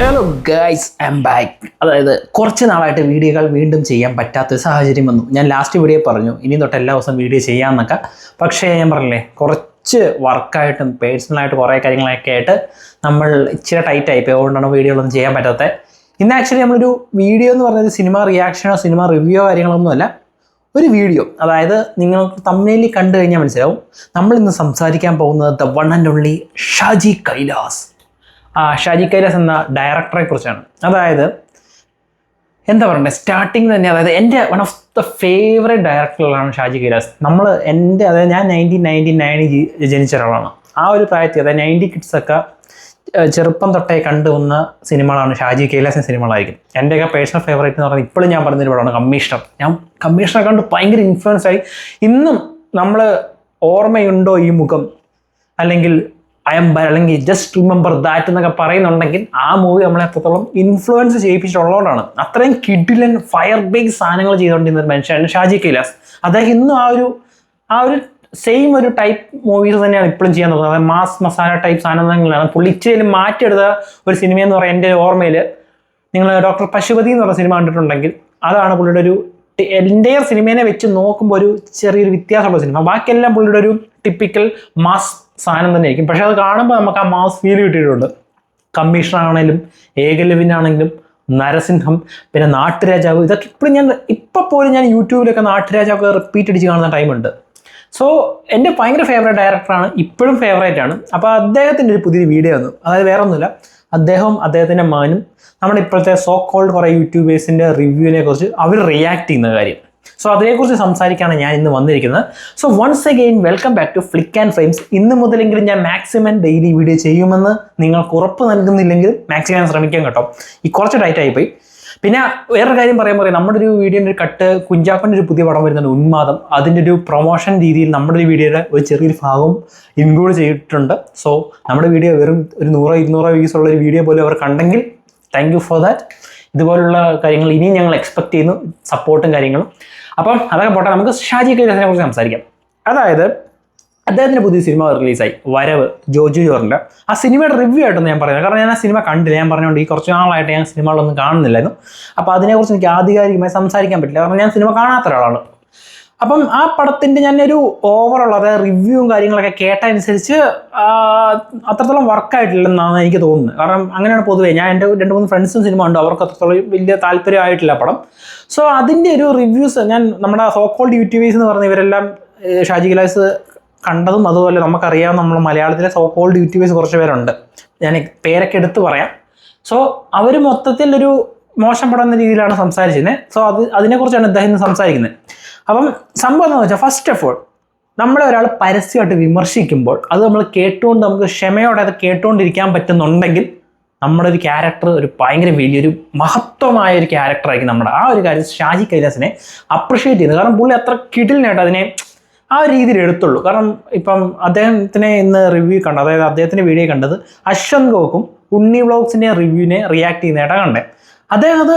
Hello guys, I M back. അതായത് കുറച്ച് നാളായിട്ട് വീഡിയോകൾ വീണ്ടും ചെയ്യാൻ പറ്റാത്തൊരു സാഹചര്യം വന്നു. ഞാൻ ലാസ്റ്റ് വീഡിയോ പറഞ്ഞു ഇനി തൊട്ട് എല്ലാ ദിവസവും വീഡിയോ ചെയ്യാമെന്നൊക്കെ. പക്ഷേ ഞാൻ പറഞ്ഞില്ലേ, കുറച്ച് വർക്കായിട്ടും പേഴ്സണലായിട്ട് കുറേ കാര്യങ്ങളൊക്കെ ആയിട്ട് നമ്മൾ ഇച്ചിരി ടൈറ്റ് ആയിപ്പോയി. അതുകൊണ്ടാണ് വീഡിയോകളൊന്നും ചെയ്യാൻ പറ്റാത്തത്. ഇന്ന് ആക്ച്വലി നമ്മളൊരു വീഡിയോ എന്ന് പറയുന്നത് സിനിമ റിയാക്ഷനോ സിനിമ റിവ്യൂയോ കാര്യങ്ങളൊന്നുമല്ല, ഒരു വീഡിയോ. അതായത് നിങ്ങൾക്ക് തമ്മിൽ കണ്ടു കഴിഞ്ഞാൽ മനസ്സിലാവും. നമ്മളിന്ന് സംസാരിക്കാൻ പോകുന്നത് the one and only Shaji Kailas. Shaji Kailas എന്ന ഡയറക്ടറെ കുറിച്ചാണ്. അതായത് എന്താ പറയണ്ടേ, സ്റ്റാർട്ടിങ് തന്നെ അതായത് എൻ്റെ വൺ ഓഫ് ദ ഫേവറേറ്റ് ഡയറക്ടറുകളാണ് ഷാജി കൈലാസ്. അതായത് ഞാൻ 1999 ജനിച്ച ഒരാളാണ്. ആ ഒരു പ്രായത്തിൽ അതായത് 90 കിഡ്സൊക്കെ ചെറുപ്പം തൊട്ടേ കണ്ടുവന്ന സിനിമകളാണ് ഷാജി കൈലാസിൻ്റെ സിനിമകളായിരിക്കും. എൻ്റെയൊക്കെ പേഴ്സണൽ ഫേവറേറ്റ് എന്ന് പറഞ്ഞാൽ ഇപ്പോഴും ഞാൻ പറഞ്ഞൊരു പടമാണ് കമ്മീഷണർ. ഞാൻ കമ്മീഷണറെ കണ്ട് ഭയങ്കര ഇൻഫ്ലുവൻസ് ആയി. ഇന്നും നമ്മൾ ഓർമ്മയുണ്ടോ ഈ മുഖം, അല്ലെങ്കിൽ അല്ലെങ്കിൽ ജസ്റ്റ് റിമെമ്പർ ദാറ്റ് എന്നൊക്കെ പറയുന്നുണ്ടെങ്കിൽ ആ മൂവി നമ്മളെ എത്രത്തോളം ഇൻഫ്ലുവൻസ് ചെയ്യിപ്പിച്ചിട്ടുള്ളതുകൊണ്ടാണ്. അത്രയും കിഡിലൻ ഫയർ ബേസ് സാധനങ്ങൾ ചെയ്തുകൊണ്ടിരുന്ന ഒരു മനുഷ്യനാണ് ഷാജി കൈലാസ്. അദ്ദേഹം ഇന്നും ആ ഒരു സെയിം ഒരു ടൈപ്പ് മൂവീസ് തന്നെയാണ് ഇപ്പോഴും ചെയ്യാൻ നോക്കുന്നത്. അതായത് മാസ് മസാല ടൈപ്പ് സാധനങ്ങളാണ് പുള്ളി ഇച്ചിരി മാറ്റിയെടുത്ത ഒരു സിനിമയെന്ന് പറയാൻ എൻ്റെ ഓർമ്മയിൽ നിങ്ങൾ ഡോക്ടർ പശുപതി എന്ന് പറഞ്ഞ സിനിമ കണ്ടിട്ടുണ്ടെങ്കിൽ അതാണ് പുള്ളിയുടെ ഒരു എൻ്റെ സിനിമേനെ വെച്ച് നോക്കുമ്പോൾ ഒരു ചെറിയൊരു വ്യത്യാസമുള്ള സിനിമ. ബാക്കിയെല്ലാം പുള്ളിയുടെ ഒരു ടിപ്പിക്കൽ മാസ് സാധനം തന്നെ ആയിരിക്കും. പക്ഷെ അത് കാണുമ്പോൾ നമുക്ക് ആ മാസ് ഫീൽ കിട്ടിയിട്ടുണ്ട്. കമ്മീഷണറാണെങ്കിലും ഏകലവ്യനാണെങ്കിലും നരസിംഹം, പിന്നെ നാട്ടുരാജാവ്, ഇതൊക്കെ ഇപ്പം പോലും ഞാൻ യൂട്യൂബിലൊക്കെ നാട്ടുരാജാവ് റിപ്പീറ്റ് അടിച്ച് കാണുന്ന ടൈമുണ്ട്. സോ എൻ്റെ ഭയങ്കര ഫേവറേറ്റ് ഡയറക്ടറാണ്, ഇപ്പോഴും ഫേവറേറ്റ് ആണ്. അപ്പോൾ അദ്ദേഹത്തിൻ്റെ ഒരു പുതിയൊരു വീഡിയോ വന്നു. അതായത് വേറെ ഒന്നുമില്ല, അദ്ദേഹത്തിൻ്റെ മകനും നമ്മുടെ ഇപ്പോഴത്തെ സോ കോൾഡ് കുറേ യൂട്യൂബേഴ്സിൻ്റെ റിവ്യൂവിനെ കുറിച്ച് അവർ റിയാക്ട് ചെയ്യുന്ന കാര്യം. സോ അതിനെക്കുറിച്ച് സംസാരിക്കാനാണ് ഞാൻ ഇന്ന് വന്നിരിക്കുന്നത്. So once again welcome back to flick and frames. ഇന്ന് മുതലെങ്കിലും ഞാൻ മാക്സിമം ഡെയിലി വീഡിയോ ചെയ്യുമെന്ന് നിങ്ങൾക്ക് ഉറപ്പ് നൽകുന്നില്ലെങ്കിൽ മാക്സിമം ശ്രമിക്കാൻ കേട്ടോ. ഈ കുറച്ച് ടൈറ്റ് ആയിപ്പോയി. പിന്നെ വേറൊരു കാര്യം പറയാൻ നമ്മുടെ ഒരു വീഡിയോൻ്റെ ഒരു കട്ട് കുഞ്ചാപ്പൻ്റെ ഒരു പുതിയ പടം വരുന്നുണ്ട്, ഉന്മാദം. അതിൻ്റെ ഒരു പ്രൊമോഷൻ രീതിയിൽ നമ്മുടെ ഒരു വീഡിയോയുടെ ഒരു ചെറിയൊരു ഭാഗം ഇൻക്ലൂഡ് ചെയ്തിട്ടുണ്ട്. സോ നമ്മുടെ വീഡിയോ വെറും ഒരു 100-200 വ്യൂസ് ഉള്ള ഒരു വീഡിയോ പോലും അവർ കണ്ടെങ്കിൽ താങ്ക് യു ഫോർ ദാറ്റ്. ഇതുപോലുള്ള കാര്യങ്ങൾ ഇനിയും ഞങ്ങൾ എക്സ്പെക്ട് ചെയ്യുന്നു, സപ്പോർട്ടും കാര്യങ്ങളും. അപ്പം അതൊക്കെ പോട്ടെ, നമുക്ക് ഷാജി കൈലാസിനെ കുറിച്ച് സംസാരിക്കാം. അതായത് അദ്ദേഹത്തിൻ്റെ പുതിയ സിനിമ റിലീസായി, വരവ്, ജോജു ജോറിൻ്റെ. ആ സിനിമയുടെ റിവ്യൂ ആയിട്ടൊന്നും ഞാൻ പറയുന്നത്, കാരണം ഞാൻ ആ സിനിമ കണ്ടില്ല. ഞാൻ പറഞ്ഞുകൊണ്ട് ഈ കുറച്ച് നാളായിട്ട് ഞാൻ സിനിമകളൊന്നും കാണുന്നില്ലായിരുന്നു. അപ്പോൾ അതിനെക്കുറിച്ച് എനിക്ക് ആധികാരികമായി സംസാരിക്കാൻ പറ്റില്ല, കാരണം ഞാൻ സിനിമ കാണാത്ത ഒരാളാണ്. അപ്പം ആ പടത്തിൻ്റെ ഞാനൊരു ഓവറോൾ അതായത് റിവ്യൂവും കാര്യങ്ങളൊക്കെ കേട്ടനുസരിച്ച് അത്രത്തോളം വർക്കായിട്ടില്ലെന്നാണ് എനിക്ക് തോന്നുന്നത്. കാരണം അങ്ങനെയാണ് പൊതുവേ. ഞാൻ എൻ്റെ 2-3 ഫ്രണ്ട്സും സിനിമ ഉണ്ട്, അവർക്ക് അത്രത്തോളം വലിയ താല്പര്യമായിട്ടില്ല പടം. സോ അതിൻ്റെ ഒരു റിവ്യൂസ് ഞാൻ നമ്മുടെ സോ കോൾഡ് യൂട്യൂബേഴ്സ് എന്ന് പറഞ്ഞ ഇവരെല്ലാം ഷാജി കൈലാസ് കണ്ടതും അതുപോലെ നമുക്കറിയാവുന്ന നമ്മൾ മലയാളത്തിലെ സോ കോൾഡ് യൂട്യൂബേഴ്സ് കുറച്ച് പേരുണ്ട്, ഞാൻ പേരൊക്കെ എടുത്ത് പറയാം. സോ അവർ മൊത്തത്തിൽ ഒരു മോശം പടം എന്ന രീതിയിലാണ് സംസാരിച്ചിരുന്നത്. സോ അതിനെക്കുറിച്ചാണ് അദ്ദേഹം സംസാരിക്കുന്നത്. അപ്പം സംഭവം എന്താണെന്ന് വെച്ചാൽ, ഫസ്റ്റ് ഓഫ് ഓൾ നമ്മളെ ഒരാൾ പരസ്യമായിട്ട് വിമർശിക്കുമ്പോൾ അത് നമ്മൾ കേട്ടുകൊണ്ട് നമുക്ക് ക്ഷമയോടെ അത് കേട്ടുകൊണ്ടിരിക്കാൻ പറ്റുന്നുണ്ടെങ്കിൽ നമ്മുടെ ഒരു ക്യാരക്ടർ ഒരു ഭയങ്കര വലിയൊരു മഹത്വമായ ഒരു ക്യാരക്ടറായിരിക്കും നമ്മുടെ. ആ ഒരു കാര്യം ഷാജി കൈലാസിനെ അപ്രിഷ്യേറ്റ് ചെയ്യുന്നത്. കാരണം പുള്ളി അത്ര കിടിലിനായിട്ട് അതിനെ ആ ഒരു രീതിയിൽ എടുത്തുള്ളൂ. കാരണം ഇപ്പം അദ്ദേഹത്തിനെ ഇന്ന് റിവ്യൂ കണ്ടത്, അതായത് അദ്ദേഹത്തിൻ്റെ വീഡിയോ കണ്ടത് അശ്വന്ത് ഗോക്കും ഉണ്ണി വ്ളോഗ്സിൻ്റെ റിവ്യൂവിനെ റിയാക്ട് ചെയ്യുന്നതായിട്ടാണ് കണ്ടത്. അദ്ദേഹം അത്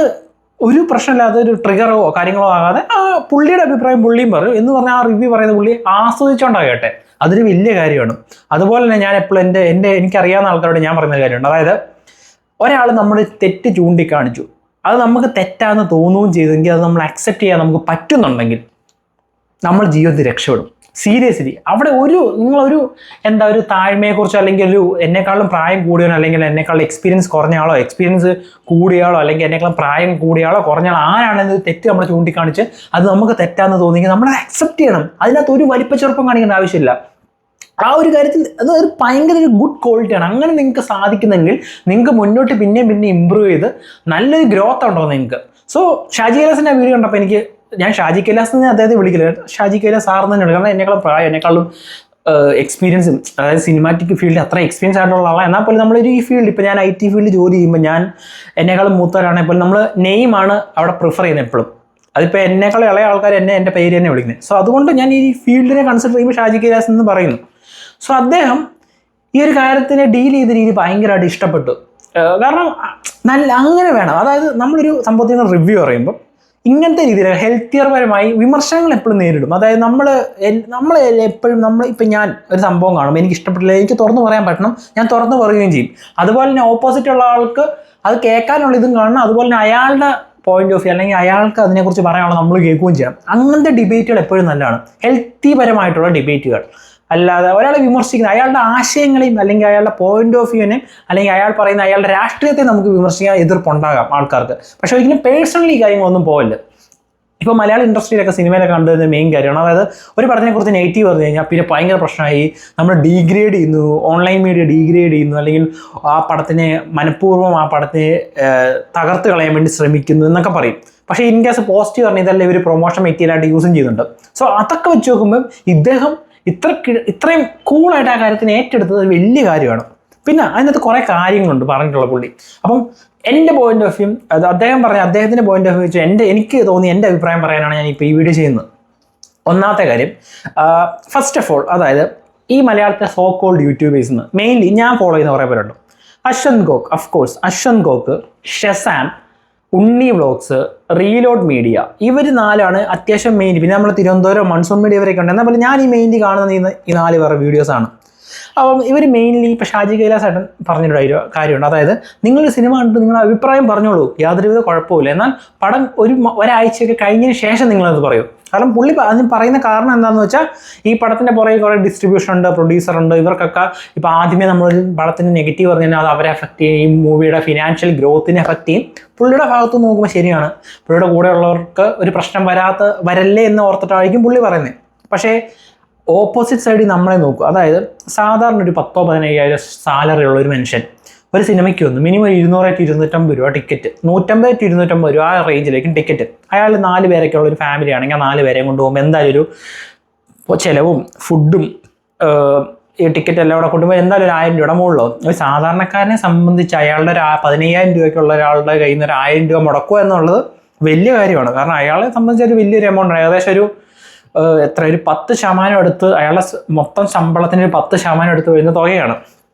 ഒരു പ്രശ്നമില്ലാതെ ഒരു ട്രിഗറോ കാര്യങ്ങളോ ആകാതെ ആ പുള്ളിയുടെ അഭിപ്രായം പുള്ളിയും പറയും എന്ന് പറഞ്ഞാൽ ആ റിവ്യൂ പറയുന്ന പുള്ളി ആസ്വദിച്ചുകൊണ്ടാകട്ടെ, അതൊരു വലിയ കാര്യമാണ്. അതുപോലെ തന്നെ ഞാൻ എപ്പോഴും എനിക്കറിയാവുന്ന ആൾക്കാരോട് ഞാൻ പറയുന്ന കാര്യമുണ്ട്. അതായത് ഒരാൾ നമ്മൾ തെറ്റ് ചൂണ്ടിക്കാണിച്ചു, അത് നമുക്ക് തെറ്റാന്ന് തോന്നുകയും ചെയ്തെങ്കിൽ അത് നമ്മൾ അക്സെപ്റ്റ് ചെയ്യാൻ നമുക്ക് പറ്റുന്നുണ്ടെങ്കിൽ നമ്മൾ ജീവിതത്തിൽ രക്ഷപ്പെടും. സീരിയസ്ലി അവിടെ നിങ്ങളൊരു ഒരു താഴ്മയെക്കുറിച്ചോ അല്ലെങ്കിൽ എന്നെക്കാളും പ്രായം കൂടിയവനോ അല്ലെങ്കിൽ എന്നെക്കാളും എക്സ്പീരിയൻസ് കുറഞ്ഞയാളോ എക്സ്പീരിയൻസ് കൂടിയാളോ അല്ലെങ്കിൽ എന്നെക്കാളും പ്രായം കൂടിയാളോ കുറഞ്ഞാളോ ആരാണെന്ന് തെറ്റ് നമ്മൾ ചൂണ്ടിക്കാണിച്ച് അത് നമുക്ക് തെറ്റാന്ന് തോന്നിയെങ്കിൽ നമ്മൾ അക്സെപ്റ്റ് ചെയ്യണം. അതിനകത്ത് ഒരു വലിപ്പച്ചെറുപ്പം കാണിക്കേണ്ട ആവശ്യമില്ല. ആ ഒരു കാര്യത്തിൽ അത് ഒരു ഭയങ്കര ഒരു ഗുഡ് ക്വാളിറ്റിയാണ്. അങ്ങനെ നിങ്ങൾക്ക് സാധിക്കുന്നെങ്കിൽ നിങ്ങൾക്ക് മുന്നോട്ട് പിന്നെ ഇമ്പ്രൂവ് ചെയ്ത് നല്ലൊരു ഗ്രോത്ത് ഉണ്ടോ നിങ്ങൾക്ക്. സോ ഷാജി കൈലാസിൻ്റെ വീഡിയോ കണ്ടപ്പോൾ ഞാൻ ഷാജി കൈലാസ് എന്ന് അദ്ദേഹത്തെ വിളിക്കില്ല, ഷാജി കൈലാസ് സാർ തന്നെയാണ്. കാരണം എന്നെക്കാളും പ്രായം എന്നെക്കാളും എക്സ്പീരിയൻസും, അതായത് സിനിമാറ്റിക് ഫീൽഡിൽ അത്ര എക്സ്പീരിയൻസ് ആയിട്ടുള്ള ആളാണ്. എന്നാൽ പോലും നമ്മളൊരു ഈ ഫീൽഡ് ഇപ്പോൾ ഞാൻ IT ഫീൽഡിൽ ജോലി ചെയ്യുമ്പോൾ ഞാൻ എന്നെക്കാളും മൂത്തവരാണെങ്കിൽ പോലും നമ്മൾ നെയിമാണ് അവിടെ പ്രിഫർ ചെയ്യുന്നത് എപ്പോഴും. അതിപ്പോൾ എന്നെക്കാളും ഇളയ ആൾക്കാർ എൻ്റെ പേര് തന്നെ വിളിക്കുന്നത്. സോ അതുകൊണ്ട് ഞാൻ ഈ ഫീൽഡിനെ കൺസിഡർ ചെയ്യുമ്പോൾ ഷാജി കൈലാസ് എന്ന് പറയുന്നു. സോ അദ്ദേഹം ഈ ഒരു കാര്യത്തിനെ ഡീൽ ചെയ്ത രീതി ഭയങ്കരമായിട്ട് ഇഷ്ടപ്പെട്ടു. കാരണം അങ്ങനെ വേണം. അതായത് നമ്മളൊരു സംഭവത്തിന് റിവ്യൂ പറയുമ്പോൾ ഇങ്ങനത്തെ രീതിയിൽ ഹെൽത്തിയർ പരമായി വിമർശനങ്ങൾ എപ്പോഴും നേരിടും. അതായത് നമ്മൾ എപ്പോഴും ഇപ്പം ഞാൻ ഒരു സംഭവം കാണും, എനിക്ക് ഇഷ്ടപ്പെട്ടില്ല, എനിക്ക് തുറന്നു പറയാൻ പറ്റണം, ഞാൻ തുറന്നു പറയുകയും ചെയ്യും. അതുപോലെ തന്നെ ഓപ്പോസിറ്റ് ഉള്ള ആൾക്ക് അത് കേൾക്കാനുള്ള ഇതും കാണണം, അതുപോലെ തന്നെ അയാളുടെ പോയിന്റ് ഓഫ് വ്യൂ അല്ലെങ്കിൽ അയാൾക്ക് അതിനെക്കുറിച്ച് പറയാനുള്ള നമ്മൾ കേൾക്കുകയും ചെയ്യണം. അങ്ങനത്തെ ഡിബേറ്റുകൾ എപ്പോഴും നല്ലതാണ്, ഹെൽത്തി പരമായിട്ടുള്ള ഡിബേറ്റുകൾ. അല്ലാതെ ഒരാളെ വിമർശിക്കുന്ന അയാളുടെ ആശയങ്ങളെയും അല്ലെങ്കിൽ അയാളുടെ പോയിന്റ് ഓഫ് വ്യൂവിനെയും അല്ലെങ്കിൽ അയാൾ പറയുന്ന അയാളുടെ രാഷ്ട്രീയത്തെ നമുക്ക് വിമർശിക്കാൻ എതിർപ്പുണ്ടാകാം ആൾക്കാർക്ക്. പക്ഷെ ഒരിക്കലും പേഴ്സണലി കാര്യങ്ങളൊന്നും പോകല്ല. ഇപ്പോൾ മലയാള ഇൻഡസ്ട്രിയിലൊക്കെ സിനിമയിലൊക്കെ കണ്ടുവരുന്ന മെയിൻ കാര്യമാണ്, അതായത് ഒരു പടത്തിനെ കുറിച്ച് നെഗറ്റീവ് പറഞ്ഞു കഴിഞ്ഞാൽ പിന്നെ ഭയങ്കര പ്രശ്നമായി, നമ്മൾ ഡീഗ്രേഡ് ചെയ്യുന്നു, ഓൺലൈൻ മീഡിയ ഡീഗ്രേഡ് ചെയ്യുന്നു, അല്ലെങ്കിൽ ആ പടത്തിനെ മനഃപൂർവ്വം ആ പടത്തിനെ തകർത്ത് കളയാൻ വേണ്ടി ശ്രമിക്കുന്നു എന്നൊക്കെ പറയും. പക്ഷേ ഇൻ കേസ് പോസിറ്റീവ് പറഞ്ഞാൽ ഇതെല്ലാം ഇവർ പ്രൊമോഷൻ മെറ്റീരിയലായിട്ട് യൂസും ചെയ്യുന്നുണ്ട്. സോ അതൊക്കെ വെച്ച് നോക്കുമ്പോൾ ഇദ്ദേഹം ഇത്രയും കൂളായിട്ട് ആ കാര്യത്തിന് ഏറ്റെടുത്തത് വലിയ കാര്യമാണ്. പിന്നെ അതിനകത്ത് കുറേ കാര്യങ്ങളുണ്ട് പറഞ്ഞിട്ടുള്ള പുള്ളി. അപ്പം എൻ്റെ പോയിന്റ് ഓഫ് വ്യൂ, അത് അദ്ദേഹം പറഞ്ഞ അദ്ദേഹത്തിൻ്റെ പോയിന്റ് ഓഫ് വ്യൂ വെച്ച് എനിക്ക് തോന്നി എൻ്റെ അഭിപ്രായം പറയാനാണ് ഞാൻ ഇപ്പോൾ ഈ വീഡിയോ ചെയ്യുന്നത്. ഒന്നാമത്തെ കാര്യം, ഫസ്റ്റ് ഓഫ് ഓൾ, അതായത് ഈ മലയാളത്തിലെ സോ കോൾഡ് യൂട്യൂബേഴ്സിന് മെയിൻലി ഞാൻ ഫോളോ ചെയ്യുന്ന കുറേ പേരുണ്ട്. അശ്വന്ത് ഗോക്ക്, അഫ്കോഴ്സ് അശ്വന്ത് ഗോക്ക്, ഷെസാൻ, ഉണ്ണി വ്ളോഗ്സ്, റീലോഡ് മീഡിയ, ഇവർ നാലാണ് അത്യാവശ്യം മെയിൻ. പിന്നെ നമ്മൾ തിരുവനന്തപുരം മൺസൂൺ മീഡിയ ഇവരൊക്കെ ഉണ്ട്. എന്നാൽ ഞാൻ ഈ മെയിൻലി കാണുന്ന ഈ 4 പേരുടെ വീഡിയോസാണ്. അപ്പം ഇവർ മെയിൻലി ഇപ്പോൾ ഷാജി കൈലാസേട്ടൻ പറഞ്ഞൊരു കാര്യമുണ്ട്, അതായത് നിങ്ങൾ സിനിമ കണ്ടിട്ട് നിങ്ങളുടെ അഭിപ്രായം പറഞ്ഞോളൂ, യാതൊരുവിധ കുഴപ്പമില്ല, എന്നാൽ പടം ഒരാഴ്ചയൊക്കെ കഴിഞ്ഞതിന് ശേഷം നിങ്ങളത് പറയൂ. കാരണം പുള്ളി അതിന് പറയുന്ന കാരണം എന്താണെന്ന് വെച്ചാൽ ഈ പടത്തിൻ്റെ പുറകെ കുറേ ഡിസ്ട്രിബ്യൂഷൻ ഉണ്ട്, പ്രൊഡ്യൂസർ ഉണ്ട്, ഇവർക്കൊക്കെ ഇപ്പോൾ ആദ്യമേ നമ്മളൊരു പടത്തിന് നെഗറ്റീവ് പറഞ്ഞാൽ അത് അവരെ എഫക്റ്റ് ചെയ്യും, മൂവിയുടെ ഫിനാൻഷ്യൽ ഗ്രോത്തിനെ എഫക്റ്റ് ചെയ്യും. പുള്ളിയുടെ ഭാഗത്ത് നോക്കുമ്പോൾ ശരിയാണ്, പുള്ളിയുടെ കൂടെയുള്ളവർക്ക് ഒരു പ്രശ്നം വരല്ലേ എന്ന് ഓർത്തിട്ടായിരിക്കും പുള്ളി പറയുന്നത്. പക്ഷേ ഓപ്പോസിറ്റ് സൈഡിൽ നമ്മളെ നോക്കും, അതായത് സാധാരണ ഒരു 10,000-15,000 സാലറി ഉള്ള ഒരു മനുഷ്യൻ ഒരു സിനിമയ്ക്ക് വന്നു മിനിമം 200-250 രൂപ ടിക്കറ്റ്, 150-250 രൂപ ആ റേഞ്ചിലേക്കും ടിക്കറ്റ്. അയാൾ 4 പേരൊക്കെ ഉള്ള ഒരു ഫാമിലി ആണെങ്കിൽ ആ 4 പേരെയും കൊണ്ടുപോകുമ്പോൾ എന്തായാലും ഒരു ചിലവും ഫുഡും ഈ ടിക്കറ്റ് എല്ലാം കൂടെ കൊണ്ടുപോകുമ്പോൾ എന്തായാലും ഒരു 1000 രൂപയുടെ മുകളിലാവും. ഒരു സാധാരണക്കാരനെ സംബന്ധിച്ച് അയാളുടെ 15,000 രൂപയ്ക്കുള്ള ഒരാളുടെ കയ്യിൽ നിന്ന് ഒരു 1000 രൂപ മുടക്കുക എന്നുള്ളത് വലിയ കാര്യമാണ്. കാരണം അയാളെ സംബന്ധിച്ച് ഒരു വലിയൊരു എമൗണ്ട്, ഏകദേശം ഒരു 10% അടുത്ത് അയാളുടെ മൊത്തം ശമ്പളത്തിന് 10% അടുത്ത് വരുന്ന തുകയാണ്.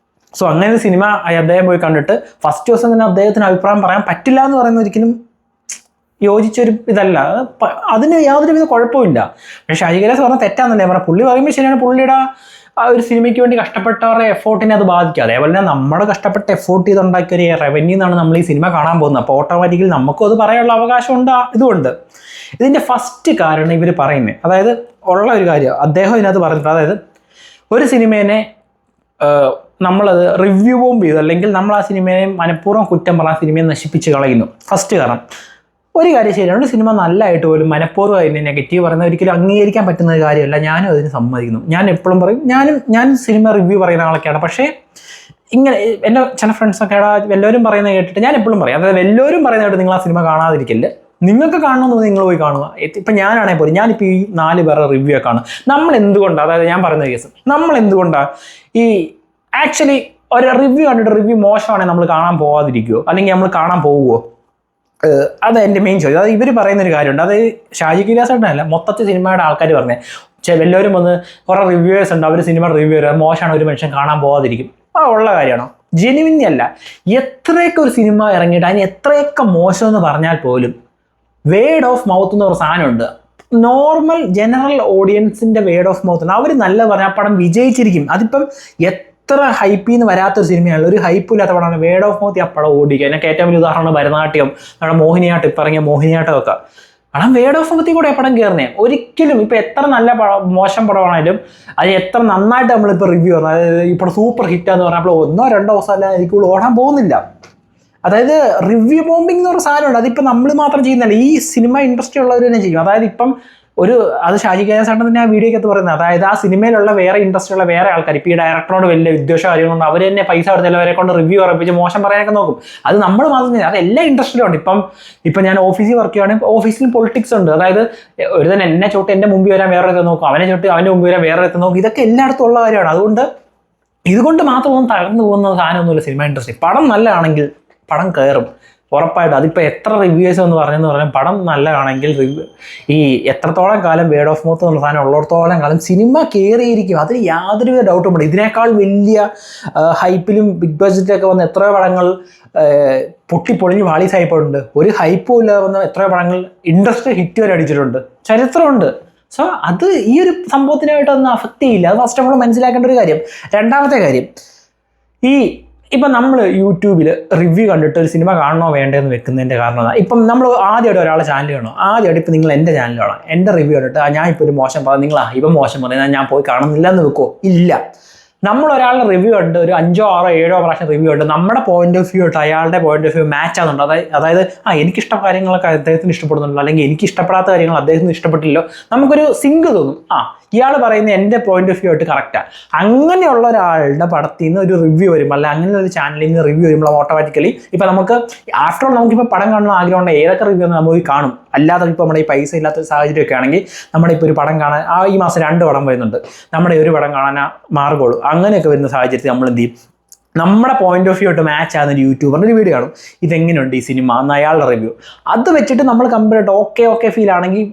സോ അങ്ങനെ ഒരു സിനിമ അദ്ദേഹം പോയി കണ്ടിട്ട് ഫസ്റ്റ് ദിവസം തന്നെ അദ്ദേഹത്തിന് അഭിപ്രായം പറയാൻ പറ്റില്ല എന്ന് പറയുന്നത് ഒരിക്കലും യോജിച്ചൊരു ഇതല്ല. അതിന് യാതൊരുവിധ കുഴപ്പമില്ല. പക്ഷേ ഷാജി കൈലാസ് പറഞ്ഞാൽ തെറ്റാന്നല്ലേ പറഞ്ഞാൽ, പുള്ളി പറയുമ്പോൾ ശരിയാണ്, പുള്ളിയുടെ ആ ഒരു സിനിമയ്ക്ക് വേണ്ടി കഷ്ടപ്പെട്ടവരുടെ എഫോർട്ടിനെ അത് ബാധിക്കുക. അതേപോലെ തന്നെ നമ്മുടെ കഷ്ടപ്പെട്ട് എഫോർട്ട് ചെയ്തുണ്ടാക്കിയ ഒരു റവന്യൂ എന്നാണ് നമ്മൾ ഈ സിനിമ കാണാൻ പോകുന്നത്. അപ്പോൾ ഓട്ടോമാറ്റിക്കലി നമുക്കും അത് പറയാനുള്ള അവകാശമുണ്ട്. ഇതുകൊണ്ട് ഇതിൻ്റെ ഫസ്റ്റ് കാരണം ഇവർ പറയുന്നത്, അതായത് ഉള്ള ഒരു കാര്യം അദ്ദേഹം ഇതിനകത്ത് പറഞ്ഞിട്ടുണ്ട്, അതായത് ഒരു സിനിമേനെ നമ്മളത് റിവ്യൂ ബോംബ് ചെയ്തു, അല്ലെങ്കിൽ നമ്മൾ ആ സിനിമയെ മനഃപൂർവ്വം കുറ്റം പറഞ്ഞ ആ സിനിമയെ നശിപ്പിച്ച് കളയുന്നു. ഫസ്റ്റ് കാരണം ഒരു കാര്യം ശരിയാണ്, ഒരു സിനിമ നല്ലതായിട്ട് പോലും മനഃപൂർവ്വം അതിനെ നെഗറ്റീവ് പറയുന്നത് ഒരിക്കലും അംഗീകരിക്കാൻ പറ്റുന്ന ഒരു കാര്യമല്ല. ഞാനും അതിന് സമ്മതിക്കുന്നു. ഞാൻ എപ്പോഴും പറയും, ഞാൻ സിനിമ റിവ്യൂ പറയുന്ന ആളൊക്കെയാണ്. പക്ഷേ ഇങ്ങനെ എൻ്റെ ചില ഫ്രണ്ട്സൊക്കെ എല്ലാവരും പറയുന്നത് കേട്ടിട്ട് ഞാൻ എപ്പോഴും പറയും, അതായത് എല്ലാവരും പറയുന്നത് കേട്ട് നിങ്ങൾ ആ സിനിമ കാണാതിരിക്കില്ല, നിങ്ങൾക്ക് കാണണമെന്ന് നിങ്ങൾ പോയി കാണുക. ഇപ്പം ഞാനാണെങ്കിൽ പോലും ഞാനിപ്പോൾ ഈ 4 പേരുടെ റിവ്യൂ ഒക്കെ കാണും. നമ്മൾ എന്തുകൊണ്ടാണ്, അതായത് ഞാൻ പറയുന്ന കേസ്, നമ്മൾ എന്തുകൊണ്ടാണ് ഈ ആക്ച്വലി ഒരു റിവ്യൂ കണ്ടിട്ട് റിവ്യൂ മോശമാണെങ്കിൽ നമ്മൾ കാണാൻ പോകാതിരിക്കുമോ, അല്ലെങ്കിൽ നമ്മൾ കാണാൻ പോകുമോ? അത് എൻ്റെ മെയിൻ ചോദ്യം. അത് ഇവർ പറയുന്നൊരു കാര്യമുണ്ട്, അത് ഷാജി കൈലാസേട്ടനല്ല, മൊത്തത്തിൽ സിനിമയുടെ ആൾക്കാർ പറഞ്ഞത്. എല്ലാവരും വന്ന് കുറേ റിവ്യൂവേഴ്സ് ഉണ്ട്, അവർ സിനിമ റിവ്യൂ ചെയ്യുക, മോശമാണ് ഒരു മനുഷ്യൻ കാണാൻ പോകാതിരിക്കും. ആ ഉള്ള കാര്യമാണോ? ജെനുവിനി അല്ല. എത്രയൊക്കെ ഒരു സിനിമ ഇറങ്ങിയിട്ട് അതിന് എത്രയൊക്കെ മോശം എന്ന് പറഞ്ഞാൽ പോലും വേർഡ് ഓഫ് മൗത്ത് എന്ന് പറഞ്ഞ സാധനമുണ്ട്. നോർമൽ ജനറൽ ഓഡിയൻസിൻ്റെ വേർഡ് ഓഫ് മൗത്ത് ഉണ്ട്. അവർ നല്ല പറഞ്ഞാൽ പടം വിജയിച്ചിരിക്കും. അതിപ്പം എത്ര ഹൈപ്പിൽ നിന്ന് വരാത്തൊരു സിനിമയാണ്, ഒരു ഹൈപ്പും ഇല്ലാത്ത പടമാണ്, വേർഡ് ഓഫ് മൗത്ത് ആ പടം ഓടിക്കുക. എനിക്ക് ഏറ്റവും വലിയ ഉദാഹരണം ഭരതനാട്യം, നമ്മുടെ മോഹിനിയാട്ടം, ഇപ്പം ഇറങ്ങിയ മോഹിനിയാട്ടമൊക്കെ പടം വേർഡ് ഓഫ് മൗത്തിൽ കൂടെ പടം കയറുന്നേ. ഒരിക്കലും ഇപ്പം എത്ര നല്ല മോശം പടമാണെങ്കിലും അത് എത്ര നന്നായിട്ട് നമ്മളിപ്പോൾ റിവ്യൂ പറഞ്ഞത്, അതായത് ഇപ്പോൾ സൂപ്പർ ഹിറ്റാന്ന് പറഞ്ഞപ്പോൾ 1-2 ദിവസം അല്ല എനിക്കുള്ള ഓടാൻ പോകുന്നില്ല. അതായത് റിവ്യൂ ബോംബിംഗ് എന്ന് പറഞ്ഞ സാധനമുണ്ട്. അതിപ്പോൾ നമ്മൾ മാത്രം ചെയ്യുന്നില്ല, ഈ സിനിമ ഇൻഡസ്ട്രി ഉള്ളവർ തന്നെ ചെയ്യും. അതായത് ഇപ്പം അത് ഷാജി കൈലാസേട്ടൻ തന്നെ ആ വീഡിയോക്കകത്ത് പറയുന്നത്, അതായത് ആ സിനിമയിലുള്ള വേറെ ഇൻഡസ്ട്രിയുള്ള വേറെ ആൾക്കാർ, ഇപ്പോൾ ഈ ഡയറക്ടറോട് വലിയ വിദ്വേഷ കാര്യങ്ങളുണ്ട്, അവർ തന്നെ പൈസ കൊടുത്തവരെ കൊണ്ട് റിവ്യൂ ഉറപ്പിച്ച് മോശം പറയാനൊക്കെ നോക്കും. അത് നമ്മൾ മാത്രം ചെയ്യുന്നത്, അത് എല്ലാ ഇൻഡസ്ട്രിയിലും ഉണ്ട്. ഇപ്പം ഞാൻ ഓഫീസിൽ വർക്ക് ചെയ്യുകയാണെങ്കിൽ ഓഫീസിലും പൊളിറ്റിക്സ് ഉണ്ട്. അതായത് ഒരു തന്നെ എന്നെ ചോട്ട് എൻ്റെ മുമ്പിൽ വരാൻ വേറെ എത്തി നോക്കും, അവനെ ചോട്ട് അവൻ്റെ മുമ്പിൽ വരാൻ വേറെ എത്തി നോക്കും. ഇതൊക്കെ എല്ലായിടത്തും ഉള്ള കാര്യമാണ്. അതുകൊണ്ട് ഇതുകൊണ്ട് മാത്രമൊന്നും തകർന്നു പോകുന്ന സാധനമൊന്നുമില്ല സിനിമ ഇൻഡസ്ട്രി. പടം നല്ലതാണെങ്കിൽ പടം കയറും ഉറപ്പായിട്ട്. അതിപ്പോൾ എത്ര റിവ്യൂസ് എന്ന് പറഞ്ഞാൽ പടം നല്ലതാണെങ്കിൽ ഈ എത്രത്തോളം കാലം വേർഡ് ഓഫ് മൗത്ത് എന്നുള്ള സാധനം ഉള്ളിടത്തോളം കാലം സിനിമ കയറിയിരിക്കും. അതിൽ യാതൊരുവിധ ഡൗട്ടും ഉണ്ട്. ഇതിനേക്കാൾ വലിയ ഹൈപ്പിലും ബിഗ് ബഡ്ജറ്റിലൊക്കെ വന്ന എത്രയോ പടങ്ങൾ പൊട്ടിപ്പൊളിഞ്ഞ് വാളീസായിപ്പോയിട്ടുണ്ട്. ഒരു ഹൈപ്പും ഇല്ലാതെ വന്ന എത്രയോ പടങ്ങൾ ഇൻഡസ്ട്രി ഹിറ്റ് വരെ അടിച്ചിട്ടുണ്ട്, ചരിത്രമുണ്ട്. സോ അത് ഈ ഒരു സംഭവത്തിനായിട്ടൊന്നും അഫക്റ്റ് ചെയ്യില്ല. അത് ഫസ്റ്റ് നമ്മൾ മനസ്സിലാക്കേണ്ട ഒരു കാര്യം. രണ്ടാമത്തെ കാര്യം, ഈ ഇപ്പം നമ്മൾ യൂട്യൂബിൽ റിവ്യൂ കണ്ടിട്ട് ഒരു സിനിമ കാണണോ വേണ്ടതെന്ന് വെക്കുന്നതിൻ്റെ കാരണം അതാണ്. ഇപ്പം നമ്മൾ ആദ്യമായിട്ട് ഒരാളെ ചാനൽ കാണോ, ആദ്യമായിട്ട് ഇപ്പം നിങ്ങൾ എൻ്റെ ചാനൽ കാണാം, എൻ്റെ റിവ്യൂ കണ്ടിട്ട് ഞാൻ ഇപ്പോൾ ഒരു മോശം പറഞ്ഞു, നിങ്ങൾ ഇപ്പം മോശം പറഞ്ഞാൽ ഞാൻ പോയി കാണുന്നില്ല എന്ന് വെക്കുമോ? ഇല്ല. നമ്മൾ ഒരാളുടെ റിവ്യൂ ഉണ്ട്, ഒരു 5, 6, 7 പ്രാവശ്യം റിവ്യൂ ഉണ്ട്, നമ്മുടെ പോയിന്റ് ഓഫ് വ്യൂ ഇട്ട് അയാളുടെ പോയിന്റ് ഓഫ് വ്യൂ മാച്ച് ആകുന്നുണ്ട്. അതായത് എനിക്കിഷ്ട കാര്യങ്ങളൊക്കെ അദ്ദേഹത്തിന് ഇഷ്ടപ്പെടുന്നുണ്ടല്ലോ, അല്ലെങ്കിൽ എനിക്ക് ഇഷ്ടപ്പെടാത്ത കാര്യങ്ങൾ അദ്ദേഹത്തിന് ഇഷ്ടപ്പെട്ടില്ലോ, നമുക്കൊരു സിങ്ക് തോന്നും. ഇയാൾ പറയുന്നത് എൻ്റെ പോയിന്റ് ഓഫ് വ്യൂ ആയിട്ട് കറക്റ്റാണ്. അങ്ങനെയുള്ള ഒരാളുടെ പടത്തിൽ നിന്ന് ഒരു റിവ്യൂ വരുമ്പോൾ, അല്ല അങ്ങനെ ഒരു ചാനലിൽ നിന്ന് റിവ്യൂ വരുമ്പോൾ ഓട്ടോമാറ്റിക്കലി ഇപ്പം നമുക്ക് ആഫ്റ്റർ ഓൾ നമുക്കിപ്പോൾ പടം കാണുന്ന ആഗ്രഹമുണ്ട്, ഏതൊക്കെ റിവ്യൂ നമ്മൾ പോയി കാണും. അല്ലാതെ ഇപ്പോൾ നമ്മുടെ ഈ പൈസ ഇല്ലാത്ത സാഹചര്യമൊക്കെ ആണെങ്കിൽ നമ്മുടെ ഇപ്പോൾ ഒരു പടം കാണാൻ ഈ മാസം 2 പടം വരുന്നുണ്ട്, നമ്മുടെ ഒരു പടം കാണാൻ മാർഗമുള്ളൂ. അങ്ങനെയൊക്കെ വരുന്ന സാഹചര്യത്തിൽ നമ്മൾ എന്ത് ചെയ്യും? നമ്മുടെ പോയിന്റ് ഓഫ് വ്യൂ ആയിട്ട് മാച്ച് ആകുന്ന ഒരു യൂട്യൂബറിൻ്റെ ഒരു വീഡിയോ കാണും, ഇതെങ്ങനെയുണ്ട് ഈ സിനിമ എന്ന് അയാളുടെ റിവ്യൂ. അത് വെച്ചിട്ട് നമ്മൾ കമ്പയർ ചെയ്തിട്ട് ഓക്കെ ഫീൽ ആണെങ്കിൽ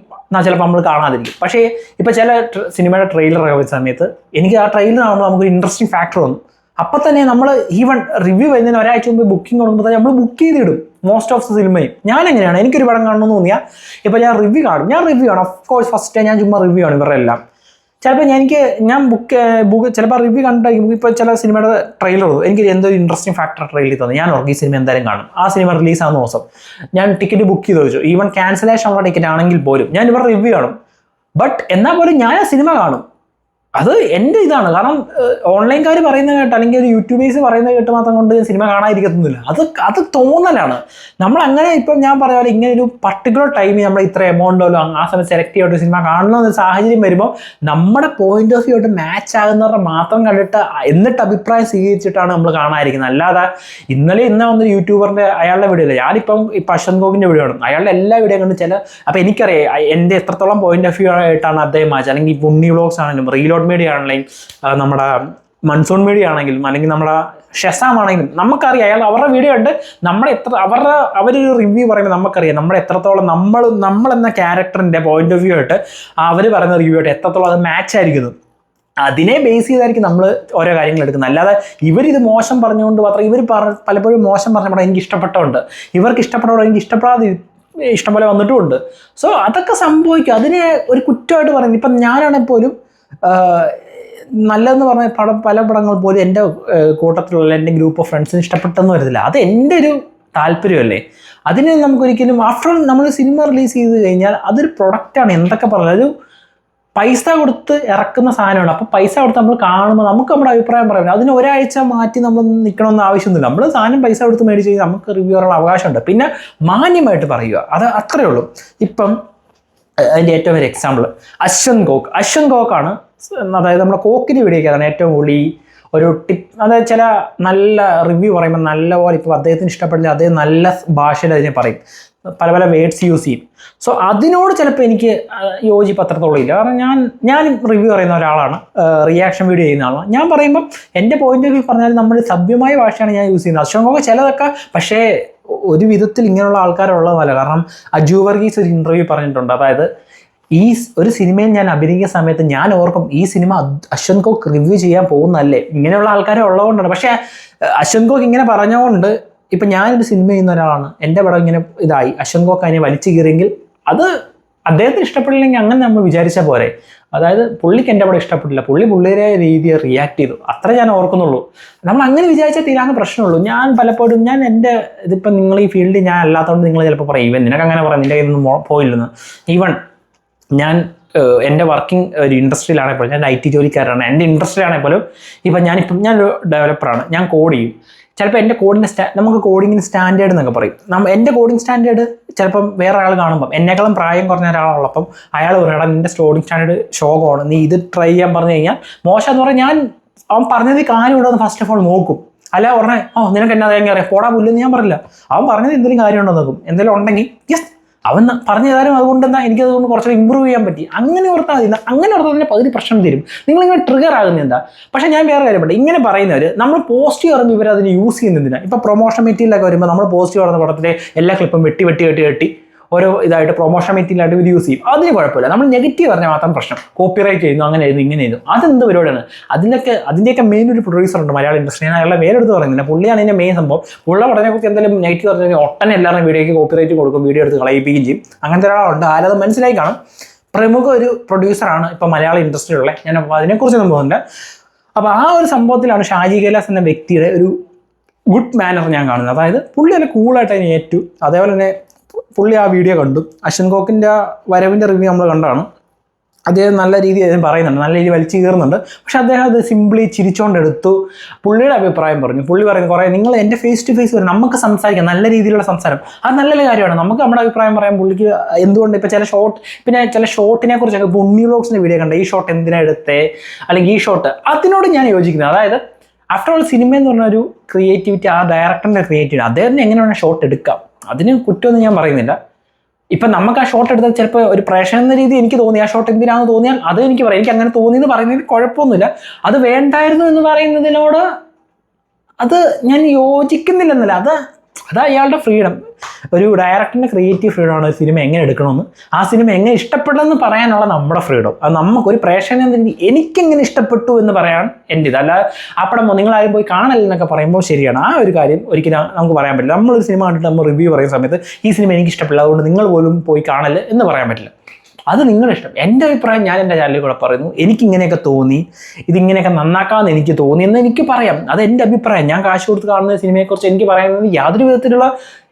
ചിലപ്പോൾ നമ്മൾ കാണാതിരിക്കും. പക്ഷേ ഇപ്പോൾ ചില സിനിമയുടെ ട്രെയിലർ വരുന്ന സമയത്ത് എനിക്ക് ആ ട്രെയിലർ കാണുമ്പോൾ നമുക്ക് ഇൻട്രസ്റ്റിംഗ് ഫാക്ടർ വന്നു. അപ്പം തന്നെ നമ്മൾ ഈവൻ റിവ്യൂ വരുന്നതിന് ഒരാഴ്ച മുമ്പ് ബുക്കിംഗ് കൊടുക്കുമ്പോൾ തന്നെ നമ്മൾ ബുക്ക് ചെയ്തിടും മോസ്റ്റ് ഓഫ് ദ സിനിമയും. ഞാൻ എങ്ങനെയാണ്, എനിക്കൊരു പടം കാണണമെന്ന് തോന്നിയാൽ ഇപ്പോൾ ഞാൻ റിവ്യൂ കാണും. ഓഫ് കോഴ്സ് ഫസ്റ്റ് ഞാൻ ചുമ്മാ റിവ്യൂ ആണ് ഇവരുടെ എല്ലാം. ചിലപ്പോൾ ഞാൻ ബുക്ക് ചിലപ്പോൾ റിവ്യൂ കണ്ടായിരിക്കും. ഇപ്പോൾ ചില സിനിമയുടെ ട്രെയിലർ എനിക്ക് എന്തോ ഇൻട്രസ്റ്റിംഗ് ഫാക്ടർ ട്രെയിലർ തോന്നി, ഞാൻ ഈ സിനിമ എന്തായാലും കാണും. ആ സിനിമ റിലീസാകുന്ന ദിവസം ഞാൻ ടിക്കറ്റ് ബുക്ക് ചെയ്ത് വെച്ചു. ഈവൻ ക്യാൻസലേഷൻ ഉള്ള ടിക്കറ്റ് ആണെങ്കിൽ പോലും ഞാൻ ഇവരുടെ റിവ്യൂ കാണും. ബട്ട് എന്നാൽ പോലും ഞാൻ ആ സിനിമ കാണും. അത് എൻ്റെ ഇതാണ്. കാരണം ഓൺലൈൻകാർ പറയുന്നത് കേട്ട്, അല്ലെങ്കിൽ ഒരു യൂട്യൂബേഴ്സ് പറയുന്നത് കേട്ട് മാത്രം കൊണ്ട് സിനിമ കാണാതിരിക്കത്തൊന്നുമില്ല. അത് തോന്നലാണ്. നമ്മൾ അങ്ങനെ ഇപ്പം ഞാൻ പറയാം, ഇങ്ങനെ ഒരു പർട്ടിക്കുലർ ടൈമിൽ നമ്മൾ ഇത്ര എമൗണ്ടല്ലോ ആ സമയത്ത് സെലക്ട് ചെയ്തിട്ട് സിനിമ കാണണമെന്ന സാഹചര്യം വരുമ്പോൾ നമ്മുടെ പോയിന്റ് ഓഫ് വ്യൂ ആയിട്ട് മാച്ച് ആകുന്നവരുടെ മാത്രം കണ്ടിട്ട് എന്നിട്ട് അഭിപ്രായം സ്വീകരിച്ചിട്ടാണ് നമ്മൾ കാണാതിരിക്കുന്നത്. അല്ലാതെ ഇന്ന് വന്നൊരു യൂട്യൂബറിൻ്റെ അയാളുടെ വീഡിയോ ഇല്ല, ഞാനിപ്പം അശ്വന്ത് ഗോകിൻ്റെ വീഡിയോ ആണ്, അയാളുടെ എല്ലാ വീഡിയോ കണ്ട് അപ്പം എനിക്കറിയാം എൻ്റെ എത്രത്തോളം പോയിന്റ് ഓഫ് വ്യൂ ആയിട്ടാണ് അദ്ദേഹം മാച്ച്. അല്ലെങ്കിൽ ഈ പുണ്ണി വ്ളോഗ്സ് ആണെങ്കിലും റീലോഡ് മീഡിയ ആണെങ്കിലും നമ്മുടെ മൺസൂൺ മീഡിയ ആണെങ്കിലും അല്ലെങ്കിൽ നമ്മുടെ ഷെസാം ആണെങ്കിലും നമുക്കറിയാം അയാൾ അവരുടെ വീഡിയോ ഉണ്ട്, അവരൊരു റിവ്യൂ പറയുമ്പോൾ നമുക്കറിയാം നമ്മൾ എത്രത്തോളം നമ്മളെന്ന ക്യാരക്ടറിൻ്റെ പോയിന്റ് ഓഫ് വ്യൂ ആയിട്ട് അവർ പറയുന്ന റിവ്യൂ ആയിട്ട് എത്രത്തോളം അത് മാച്ച് ആയിരിക്കുന്നു. അതിനെ ബേസ് ചെയ്തായിരിക്കും നമ്മൾ ഓരോ കാര്യങ്ങൾ എടുക്കുന്നത്. അല്ലാതെ ഇവരിത് മോശം പറഞ്ഞുകൊണ്ട് മാത്രം, പലപ്പോഴും മോശം പറഞ്ഞപ്പോൾ എനിക്ക് ഇഷ്ടപ്പെട്ടതുണ്ട്, ഇവർക്ക് ഇഷ്ടപ്പെട്ടതോ എനിക്ക് ഇഷ്ടംപോലെ വന്നിട്ടുമുണ്ട്. സോ അതൊക്കെ സംഭവിക്കും. അതിനെ ഒരു കുറ്റമായിട്ട് പറയുന്നത്. ഇപ്പം ഞാനാണെങ്കിൽ പോലും നല്ലതെന്ന് പറഞ്ഞ പല പടങ്ങൾ പോലും എൻ്റെ കൂട്ടത്തിലുള്ള എൻ്റെ ഗ്രൂപ്പ് ഓഫ് ഫ്രണ്ട്സിന് ഇഷ്ടപ്പെട്ടെന്ന് വരത്തില്ല. അത് എൻ്റെ ഒരു താല്പര്യമല്ലേ. അതിന് നമുക്കൊരിക്കലും ആഫ്റ്റർ നമ്മൾ സിനിമ റിലീസ് ചെയ്ത് കഴിഞ്ഞാൽ അതൊരു പ്രൊഡക്റ്റാണ്. എന്തൊക്കെ പറഞ്ഞാൽ ഒരു പൈസ കൊടുത്ത് ഇറക്കുന്ന സാധനമാണ്. അപ്പോൾ പൈസ കൊടുത്ത് നമ്മൾ കാണുമ്പോൾ നമുക്ക് നമ്മുടെ അഭിപ്രായം പറയാം. അതിന് ഒരാഴ്ച മാറ്റി നമ്മൾ നിൽക്കണമെന്ന് ആവശ്യമൊന്നുമില്ല. നമ്മൾ സാധനം പൈസ കൊടുത്ത് മേടിച്ച് കഴിഞ്ഞാൽ നമുക്ക് റിവ്യൂ ചെയ്യാനുള്ള അവകാശമുണ്ട്. പിന്നെ മാന്യമായിട്ട് പറയുക, അത് അത്രയേ ഉള്ളൂ. ഇപ്പം അതിൻ്റെ ഏറ്റവും ഒരു എക്സാമ്പിൾ അശ്വന്ത് ഗോക്കാണ്. അതായത് നമ്മുടെ കോക്കിൻ്റെ വീഡിയോക്കാണ് ഏറ്റവും കൂടുതൽ ഈ ഒരു ടിപ്പ്. അതായത് ചില നല്ല റിവ്യൂ പറയുമ്പോൾ നല്ലപോലെ ഇപ്പോൾ അദ്ദേഹത്തിന് ഇഷ്ടപ്പെടില്ല, അദ്ദേഹം നല്ല ഭാഷയിൽ അതിനെ പറയും, പല വേർഡ്സ് യൂസ് ചെയ്യും. സോ അതിനോട് ചിലപ്പോൾ എനിക്ക് യോജിപ്പ് അത്രത്തോളം ഇല്ല. കാരണം ഞാൻ റിവ്യൂ പറയുന്ന ഒരാളാണ്, റിയാക്ഷൻ വീഡിയോ ചെയ്യുന്ന ആളാണ്. ഞാൻ പറയുമ്പം എൻ്റെ പോയിന്റ് ഓഫ് വ്യൂ പറഞ്ഞാൽ നമ്മൾ സഭ്യമായ ഭാഷയാണ് ഞാൻ യൂസ് ചെയ്യുന്നത്. അശ്വന്ത് ചിലതൊക്കെ പക്ഷേ ഒരു വിധത്തിൽ ഇങ്ങനെയുള്ള ആൾക്കാരുള്ളതല്ല. കാരണം അജു വർഗീസ് ഒരു ഇൻ്റർവ്യൂ പറഞ്ഞിട്ടുണ്ട്, അതായത് ഈ ഒരു സിനിമയിൽ ഞാൻ അഭിനയിക്കുന്ന സമയത്ത് ഞാൻ ഓർക്കും ഈ സിനിമ അശ്വന്ത് ഗോക്ക് റിവ്യൂ ചെയ്യാൻ പോകുന്നല്ലേ, ഇങ്ങനെയുള്ള ആൾക്കാരെ ഉള്ളതുകൊണ്ടാണ്. പക്ഷേ അശ്വന്ത് ഗോക്ക് ഇങ്ങനെ പറഞ്ഞുകൊണ്ട് ഇപ്പം ഞാനൊരു സിനിമ ചെയ്യുന്ന ഒരാളാണ്, എൻ്റെ പടം ഇങ്ങനെ ഇതായി, അശ്വന്ത് ഗോക്ക് അതിനെ വലിച്ചു കീറിയെങ്കിൽ അത് അദ്ദേഹത്തിന് ഇഷ്ടപ്പെടില്ലെങ്കിൽ അങ്ങനെ നമ്മൾ വിചാരിച്ചാൽ പോരെ. അതായത് പുള്ളിക്ക് എൻ്റെ പടം ഇഷ്ടപ്പെട്ടില്ല, പുള്ളിയുടെ രീതിയെ റിയാക്ട് ചെയ്തു, അത്ര ഞാൻ ഓർക്കുന്നുള്ളൂ. നമ്മൾ അങ്ങനെ വിചാരിച്ചാൽ തീരാന്ന് പ്രശ്നമുള്ളൂ. ഞാൻ പലപ്പോഴും എൻ്റെ ഇതിപ്പം നിങ്ങൾ ഈ ഫീൽഡിൽ ഞാൻ അല്ലാത്തതുകൊണ്ട് നിങ്ങൾ ചിലപ്പോൾ പറയും ഇവൻ നിനക്ക് അങ്ങനെ പറയാം, നിൻ്റെ കയ്യിൽ പോയില്ലെന്ന്. ഈവൻ ഞാൻ എൻ്റെ വർക്കിംഗ് ഒരു ഇൻഡസ്ട്രിയിലാണെങ്കിൽ പോലും, ഞാൻ IT ജോലിക്കാരാണ്, എൻ്റെ ഇൻഡസ്ട്രിയിലാണെങ്കിൽ പോലും ഇപ്പം ഞാനൊരു ഡെവലപ്പറാണ്, ഞാൻ കോഡ് ചെയ്യും. ചിലപ്പോൾ എൻ്റെ കോഡിൻ്റെ നമുക്ക് കോഡിങ്ങിന് സ്റ്റാൻഡേർഡ് എന്നൊക്കെ പറയും. എൻ്റെ കോഡിങ് സ്റ്റാൻഡേർഡ് ചിലപ്പം വേറെ ആൾ കാണുമ്പം എന്നെക്കാളും പ്രായം കുറഞ്ഞ ഒരാളുള്ളപ്പം അയാൾ പറയണം നിൻ്റെ കോഡിങ് സ്റ്റാൻഡേർഡ് ഷോകമാണ്, നീ ഇത് ട്രൈ ചെയ്യാൻ പറഞ്ഞു കഴിഞ്ഞാൽ മോശം എന്ന് പറഞ്ഞാൽ അവൻ പറഞ്ഞത് കാര്യം ഇവിടെ ഒന്ന് ഫസ്റ്റ് ഓഫ് ഓൾ നോക്കും. അല്ല പറഞ്ഞേ നിനക്ക് എന്നാ അതെങ്ങനെ അറിയാം, പോടാ പുല്ലെന്ന് ഞാൻ പറയില്ല. അവൻ പറഞ്ഞത് എന്തെങ്കിലും കാര്യമുണ്ടോ നോക്കും, എന്തെങ്കിലും ഉണ്ടെങ്കിൽ യെസ് അവൻ പറഞ്ഞു തരാനും, അതുകൊണ്ട് എന്താ എനിക്കതുകൊണ്ട് കുറച്ചുകൂടി ഇമ്പ്രൂവ് ചെയ്യാൻ പറ്റി, അങ്ങനെ ഓർത്താൽ മതി. അങ്ങനെ ഓർത്താൽ തന്നെ പകുതി പ്രശ്നം തരും. നിങ്ങളിങ്ങനെ ട്രിഗർ ആകുന്നത് എന്താ. പക്ഷേ ഞാൻ വേറെ കാര്യപ്പെട്ടെ ഇങ്ങനെ പറയുന്നവർ നമ്മൾ പോസിറ്റീവ് പറയുമ്പോൾ ഇവർ അതിന് യൂസ് ചെയ്യുന്നതിനാണ്. ഇപ്പോൾ പ്രൊമോഷൻ മെറ്റീരിയലൊക്കെ വരുമ്പോൾ നമ്മൾ പോസിറ്റീവ് പറയുന്ന പടത്തിലെ എല്ലാ ക്ലിപ്പും വെട്ടി ഓരോ ഇതായിട്ട് പ്രൊമോഷൻ മെറ്റീരിയലായിട്ട് ഇവർ യൂസ് ചെയ്യും. അതിന് കുഴപ്പമില്ല. നമ്മൾ നെഗറ്റീവ് പറഞ്ഞാൽ മാത്രം പ്രശ്നം. കോപ്പിറൈറ്റ് ചെയ്യുന്നു, അങ്ങനെ ചെയ്യുന്നു, ഇങ്ങനെ ചെയ്യുന്നു, അതെന്ത് പരിപാടിയാണ്. അതിൻ്റെയൊക്കെ മെയിൻ ഒരു പ്രൊഡ്യൂസർ ഉണ്ട് മലയാള ഇൻഡസ്ട്രി. ഞാൻ അയാളുടെ പേരെടുത്ത് പറയുന്നില്ല, പുള്ളിയാണ് ഇതിൻ്റെ മെയിൻ സംഭവം. പുള്ള പടത്തിനെക്കുറിച്ച് എന്തെങ്കിലും നെഗറ്റീവ് പറഞ്ഞു കഴിഞ്ഞാൽ ഒട്ടനെ എല്ലാവരും വീഡിയോയ്ക്ക് കോപ്പിറൈറ്റ് കൊടുക്കും, വീഡിയോ എടുത്ത് കളയിപ്പിക്കുകയും ചെയ്യും. അങ്ങനത്തെ ഒരാളുണ്ട്, ആരത് മനസ്സിലായി കാണും. പ്രമുഖ ഒരു പ്രൊഡ്യൂസറാണ് ഇപ്പോൾ മലയാള ഇൻഡസ്ട്രിയിലുള്ള. ഞാൻ അതിനെക്കുറിച്ചൊന്നും പോകുന്നില്ല. അപ്പോൾ ആ ഒരു സംഭവത്തിലാണ് ഷാജി കൈലാസ് എന്ന വ്യക്തിയുടെ ഒരു ഗുഡ് മാനർ ഞാൻ കാണുന്നത്. അതായത് പുള്ളി നല്ല കൂളായിട്ട് അതിനെ ഏറ്റു. അതേപോലെ തന്നെ പുള്ളി ആ വീഡിയോ കണ്ടു. അശ്വിൻ കോക്കിൻ്റെ വരവിൻ്റെ റിവ്യൂ നമ്മൾ കണ്ടാണ്. അദ്ദേഹം നല്ല രീതിയിൽ അദ്ദേഹം പറയുന്നുണ്ട്, നല്ല രീതിയിൽ വലിച്ചു കയറുന്നുണ്ട്. പക്ഷെ അദ്ദേഹം അത് സിംപ്ലി ചിരിച്ചുകൊണ്ടെടുത്തു. പുള്ളിയുടെ അഭിപ്രായം പറഞ്ഞു. പുള്ളി പറയുന്നത് കുറേ നിങ്ങൾ എൻ്റെ ഫേസ് ടു ഫേസ് വരും, നമുക്ക് സംസാരിക്കാം, നല്ല രീതിയിലുള്ള സംസാരം, അത് നല്ലൊരു കാര്യമാണ്. നമുക്ക് നമ്മുടെ അഭിപ്രായം പറയാം. പുള്ളിക്ക് എന്തുകൊണ്ട് ഇപ്പോൾ ചില ഷോട്ടിനെ കുറിച്ചൊക്കെ ഇപ്പോൾ ഉണ്ണി വ്ലോഗ്സിൻ്റെ വീഡിയോ കണ്ട, ഈ ഷോട്ട് എന്തിനാ എടുത്തേ, അല്ലെങ്കിൽ ഈ ഷോട്ട്, അതിനോട് ഞാൻ യോജിക്കുന്നത്. അതായത് ആഫ്റ്റർ ഓൾ സിനിമ എന്ന് പറഞ്ഞൊരു ക്രിയേറ്റിവിറ്റി, ആ ഡയറക്ടറിൻ്റെ ക്രിയേറ്റിവിറ്റി, അദ്ദേഹത്തിന് എങ്ങനെ വേണം ഷോട്ട് എടുക്കാം, അതിന് കുറ്റമൊന്നും ഞാൻ പറയുന്നില്ല. ഇപ്പം നമുക്ക് ആ ഷോട്ട് എടുത്താൽ ചിലപ്പോൾ ഒരു പ്രേക്ഷകൻ എന്ന രീതി എനിക്ക് തോന്നി, ആ ഷോട്ട് എന്തിനാണെന്ന് തോന്നിയാൽ അത് എനിക്ക് പറയാം. എനിക്ക് അങ്ങനെ തോന്നിയെന്ന് പറയുന്നതിന് കുഴപ്പമൊന്നുമില്ല. അത് വേണ്ടായിരുന്നു എന്ന് പറയുന്നതിനോട് അത് ഞാൻ യോജിക്കുന്നില്ലെന്നല്ല. അത് അയാളുടെ ഫ്രീഡം. ഒരു ഡയറക്ടറിൻ്റെ ക്രിയേറ്റീവ് ഫ്രീഡമാണ് ഒരു സിനിമ എങ്ങനെ എടുക്കണമെന്ന്, ആ സിനിമ എങ്ങനെ ഇഷ്ടപ്പെട്ടെന്ന് പറയാനുള്ള നമ്മുടെ ഫ്രീഡം. അത് നമുക്കൊരു പ്രേക്ഷകൻ എന്ന രീതി എനിക്കെങ്ങനെ ഇഷ്ടപ്പെട്ടു എന്ന് പറയാൻ എൻ്റെ ഇത്. അല്ല അപ്പടമോ നിങ്ങളാരും പോയി കാണലെന്നൊക്കെ പറയുമ്പോൾ ശരിയാണ്, ആ ഒരു കാര്യം ഒരിക്കലും നമുക്ക് പറയാൻ പറ്റില്ല. നമ്മളൊരു സിനിമ കണ്ടിട്ട് നമ്മൾ റിവ്യൂ പറയുന്ന സമയത്ത് ഈ സിനിമ എനിക്ക് ഇഷ്ടപ്പെടില്ല, അതുകൊണ്ട് നിങ്ങൾ പോലും പോയി കാണല് എന്ന് പറയാൻ പറ്റില്ല. അത് നിങ്ങളുടെ ഇഷ്ടം. എൻ്റെ അഭിപ്രായം ഞാൻ എൻ്റെ ചാനലിൽ കൂടെ പറയുന്നു. എനിക്കിങ്ങനെയൊക്കെ തോന്നി, ഇതിങ്ങനെയൊക്കെ നന്നാക്കാമെന്ന് എനിക്ക് തോന്നി എന്ന് എനിക്ക് പറയാം. അത് എൻ്റെ അഭിപ്രായം. ഞാൻ കാശ് കൊടുത്ത് കാണുന്ന സിനിമയെക്കുറിച്ച് എനിക്ക് പറയുന്നത് യാതൊരു വിധത്തിലുള്ള,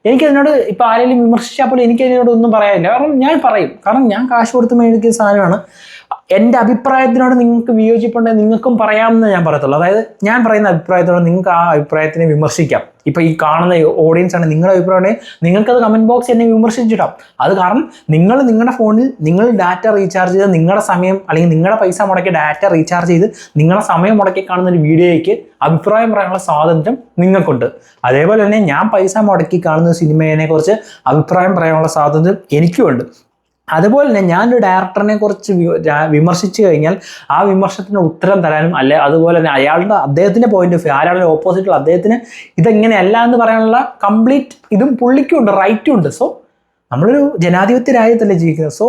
എനിക്കതിനോട് ഇപ്പോൾ ആരെങ്കിലും വിമർശിച്ചാൽ പോലും എനിക്കതിനോട് ഒന്നും പറയാനില്ല. കാരണം ഞാൻ പറയും, കാരണം ഞാൻ കാശ് കൊടുത്ത് മേടിക്കുന്ന സാധനമാണ്. എൻ്റെ അഭിപ്രായത്തിനോട് നിങ്ങൾക്ക് വിയോജിപ്പുണ്ടെങ്കിൽ നിങ്ങൾക്കും പറയാമെന്ന് ഞാൻ പറയത്തുള്ളൂ. അതായത് ഞാൻ പറയുന്ന അഭിപ്രായത്തോട് നിങ്ങൾക്ക് ആ അഭിപ്രായത്തിനെ വിമർശിക്കാം. ഇപ്പോൾ ഈ കാണുന്ന ഓഡിയൻസ് ആണ്, നിങ്ങളുടെ അഭിപ്രായം നിങ്ങൾക്കത് കമൻറ്റ് ബോക്സ് എന്നെ വിമർശിച്ചിടാം. അത് കാരണം നിങ്ങളുടെ ഫോണിൽ നിങ്ങൾ ഡാറ്റ റീചാർജ് ചെയ്ത് നിങ്ങളുടെ സമയം, അല്ലെങ്കിൽ നിങ്ങളുടെ പൈസ മുടക്കി ഡാറ്റ റീചാർജ് ചെയ്ത് നിങ്ങളുടെ സമയം മുടക്കി കാണുന്ന ഒരു വീഡിയോയ്ക്ക് അഭിപ്രായം പറയാനുള്ള സ്വാതന്ത്ര്യം നിങ്ങൾക്കുണ്ട്. അതേപോലെ തന്നെ ഞാൻ പൈസ മുടക്കി കാണുന്ന സിനിമയെ കുറിച്ച് അഭിപ്രായം പറയാനുള്ള സ്വാതന്ത്ര്യം എനിക്കുമുണ്ട്. അതുപോലെ തന്നെ ഞാനൊരു ഡയറക്ടറിനെ കുറിച്ച് വിമർശിച്ചു കഴിഞ്ഞാൽ ആ വിമർശനത്തിന് ഉത്തരം തരാനും, അല്ലെ അതുപോലെ തന്നെ അദ്ദേഹത്തിൻ്റെ പോയിന്റ് ഓഫ് വ്യൂ, ആരാളുടെ ഓപ്പോസിറ്റുള്ള അദ്ദേഹത്തിന് ഇതെങ്ങനെയല്ല എന്ന് പറയാനുള്ള കംപ്ലീറ്റ് ഇതും പുള്ളിക്കും ഉണ്ട്, റൈറ്റും ഉണ്ട്. സോ നമ്മളൊരു ജനാധിപത്യ രാജ്യത്തല്ലേ ജീവിക്കുന്നത്. സോ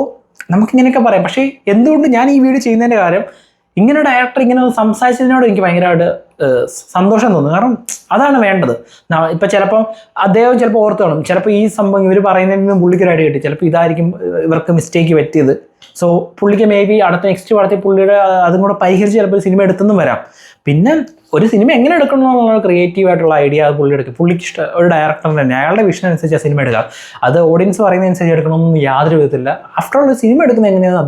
നമുക്കിങ്ങനെയൊക്കെ പറയാം. പക്ഷേ എന്തുകൊണ്ട് ഞാൻ ഈ വീഡിയോ ചെയ്യുന്നതിൻ്റെ കാര്യം, ഇങ്ങനെ ഡയറക്ടർ ഇങ്ങനെ സംസാരിച്ചതിനോട് എനിക്ക് ഭയങ്കരമായിട്ട് സന്തോഷം തോന്നുന്നു. കാരണം അതാണ് വേണ്ടത്. ഇപ്പം ചിലപ്പോൾ അദ്ദേഹം ചിലപ്പോൾ ഓർത്ത് കാണും, ചിലപ്പോൾ ഈ സംഭവം ഇവർ പറയുന്നതിൽ നിന്നും പുള്ളിക്കൊരു ഐഡിയ കിട്ടി, ചിലപ്പോൾ ഇതായിരിക്കും ഇവർക്ക് മിസ്റ്റേക്ക് പറ്റിയത്. സോ പുള്ളിക്ക് മേ ബി നെക്സ്റ്റ് പടത്തിൽ പുള്ളിയുടെ അതും കൂടെ പരിഹരിച്ച് ചിലപ്പോൾ സിനിമ എടുത്തെന്നും വരാം. പിന്നെ ഒരു സിനിമ എങ്ങനെ എടുക്കണമെന്നുള്ള ക്രിയേറ്റീവായിട്ടുള്ള ഐഡിയ അത് പുള്ളി എടുക്കും. പുള്ളിക്ക് ഇഷ്ടം ഒരു ഡയറക്ടർ തന്നെ അയാളുടെ വിഷൻ അനുസരിച്ച് ആ സിനിമ എടുക്കാം. അത് ഓഡിയൻസ് പറയുന്നതനുസരിച്ച് എടുക്കണമെന്നൊന്നും യാതൊരു വിധത്തില്ല. ആഫ്റ്റർ ഓൾ ഒരു സിനിമ എടുക്കുന്നത് എങ്ങനെയാണ്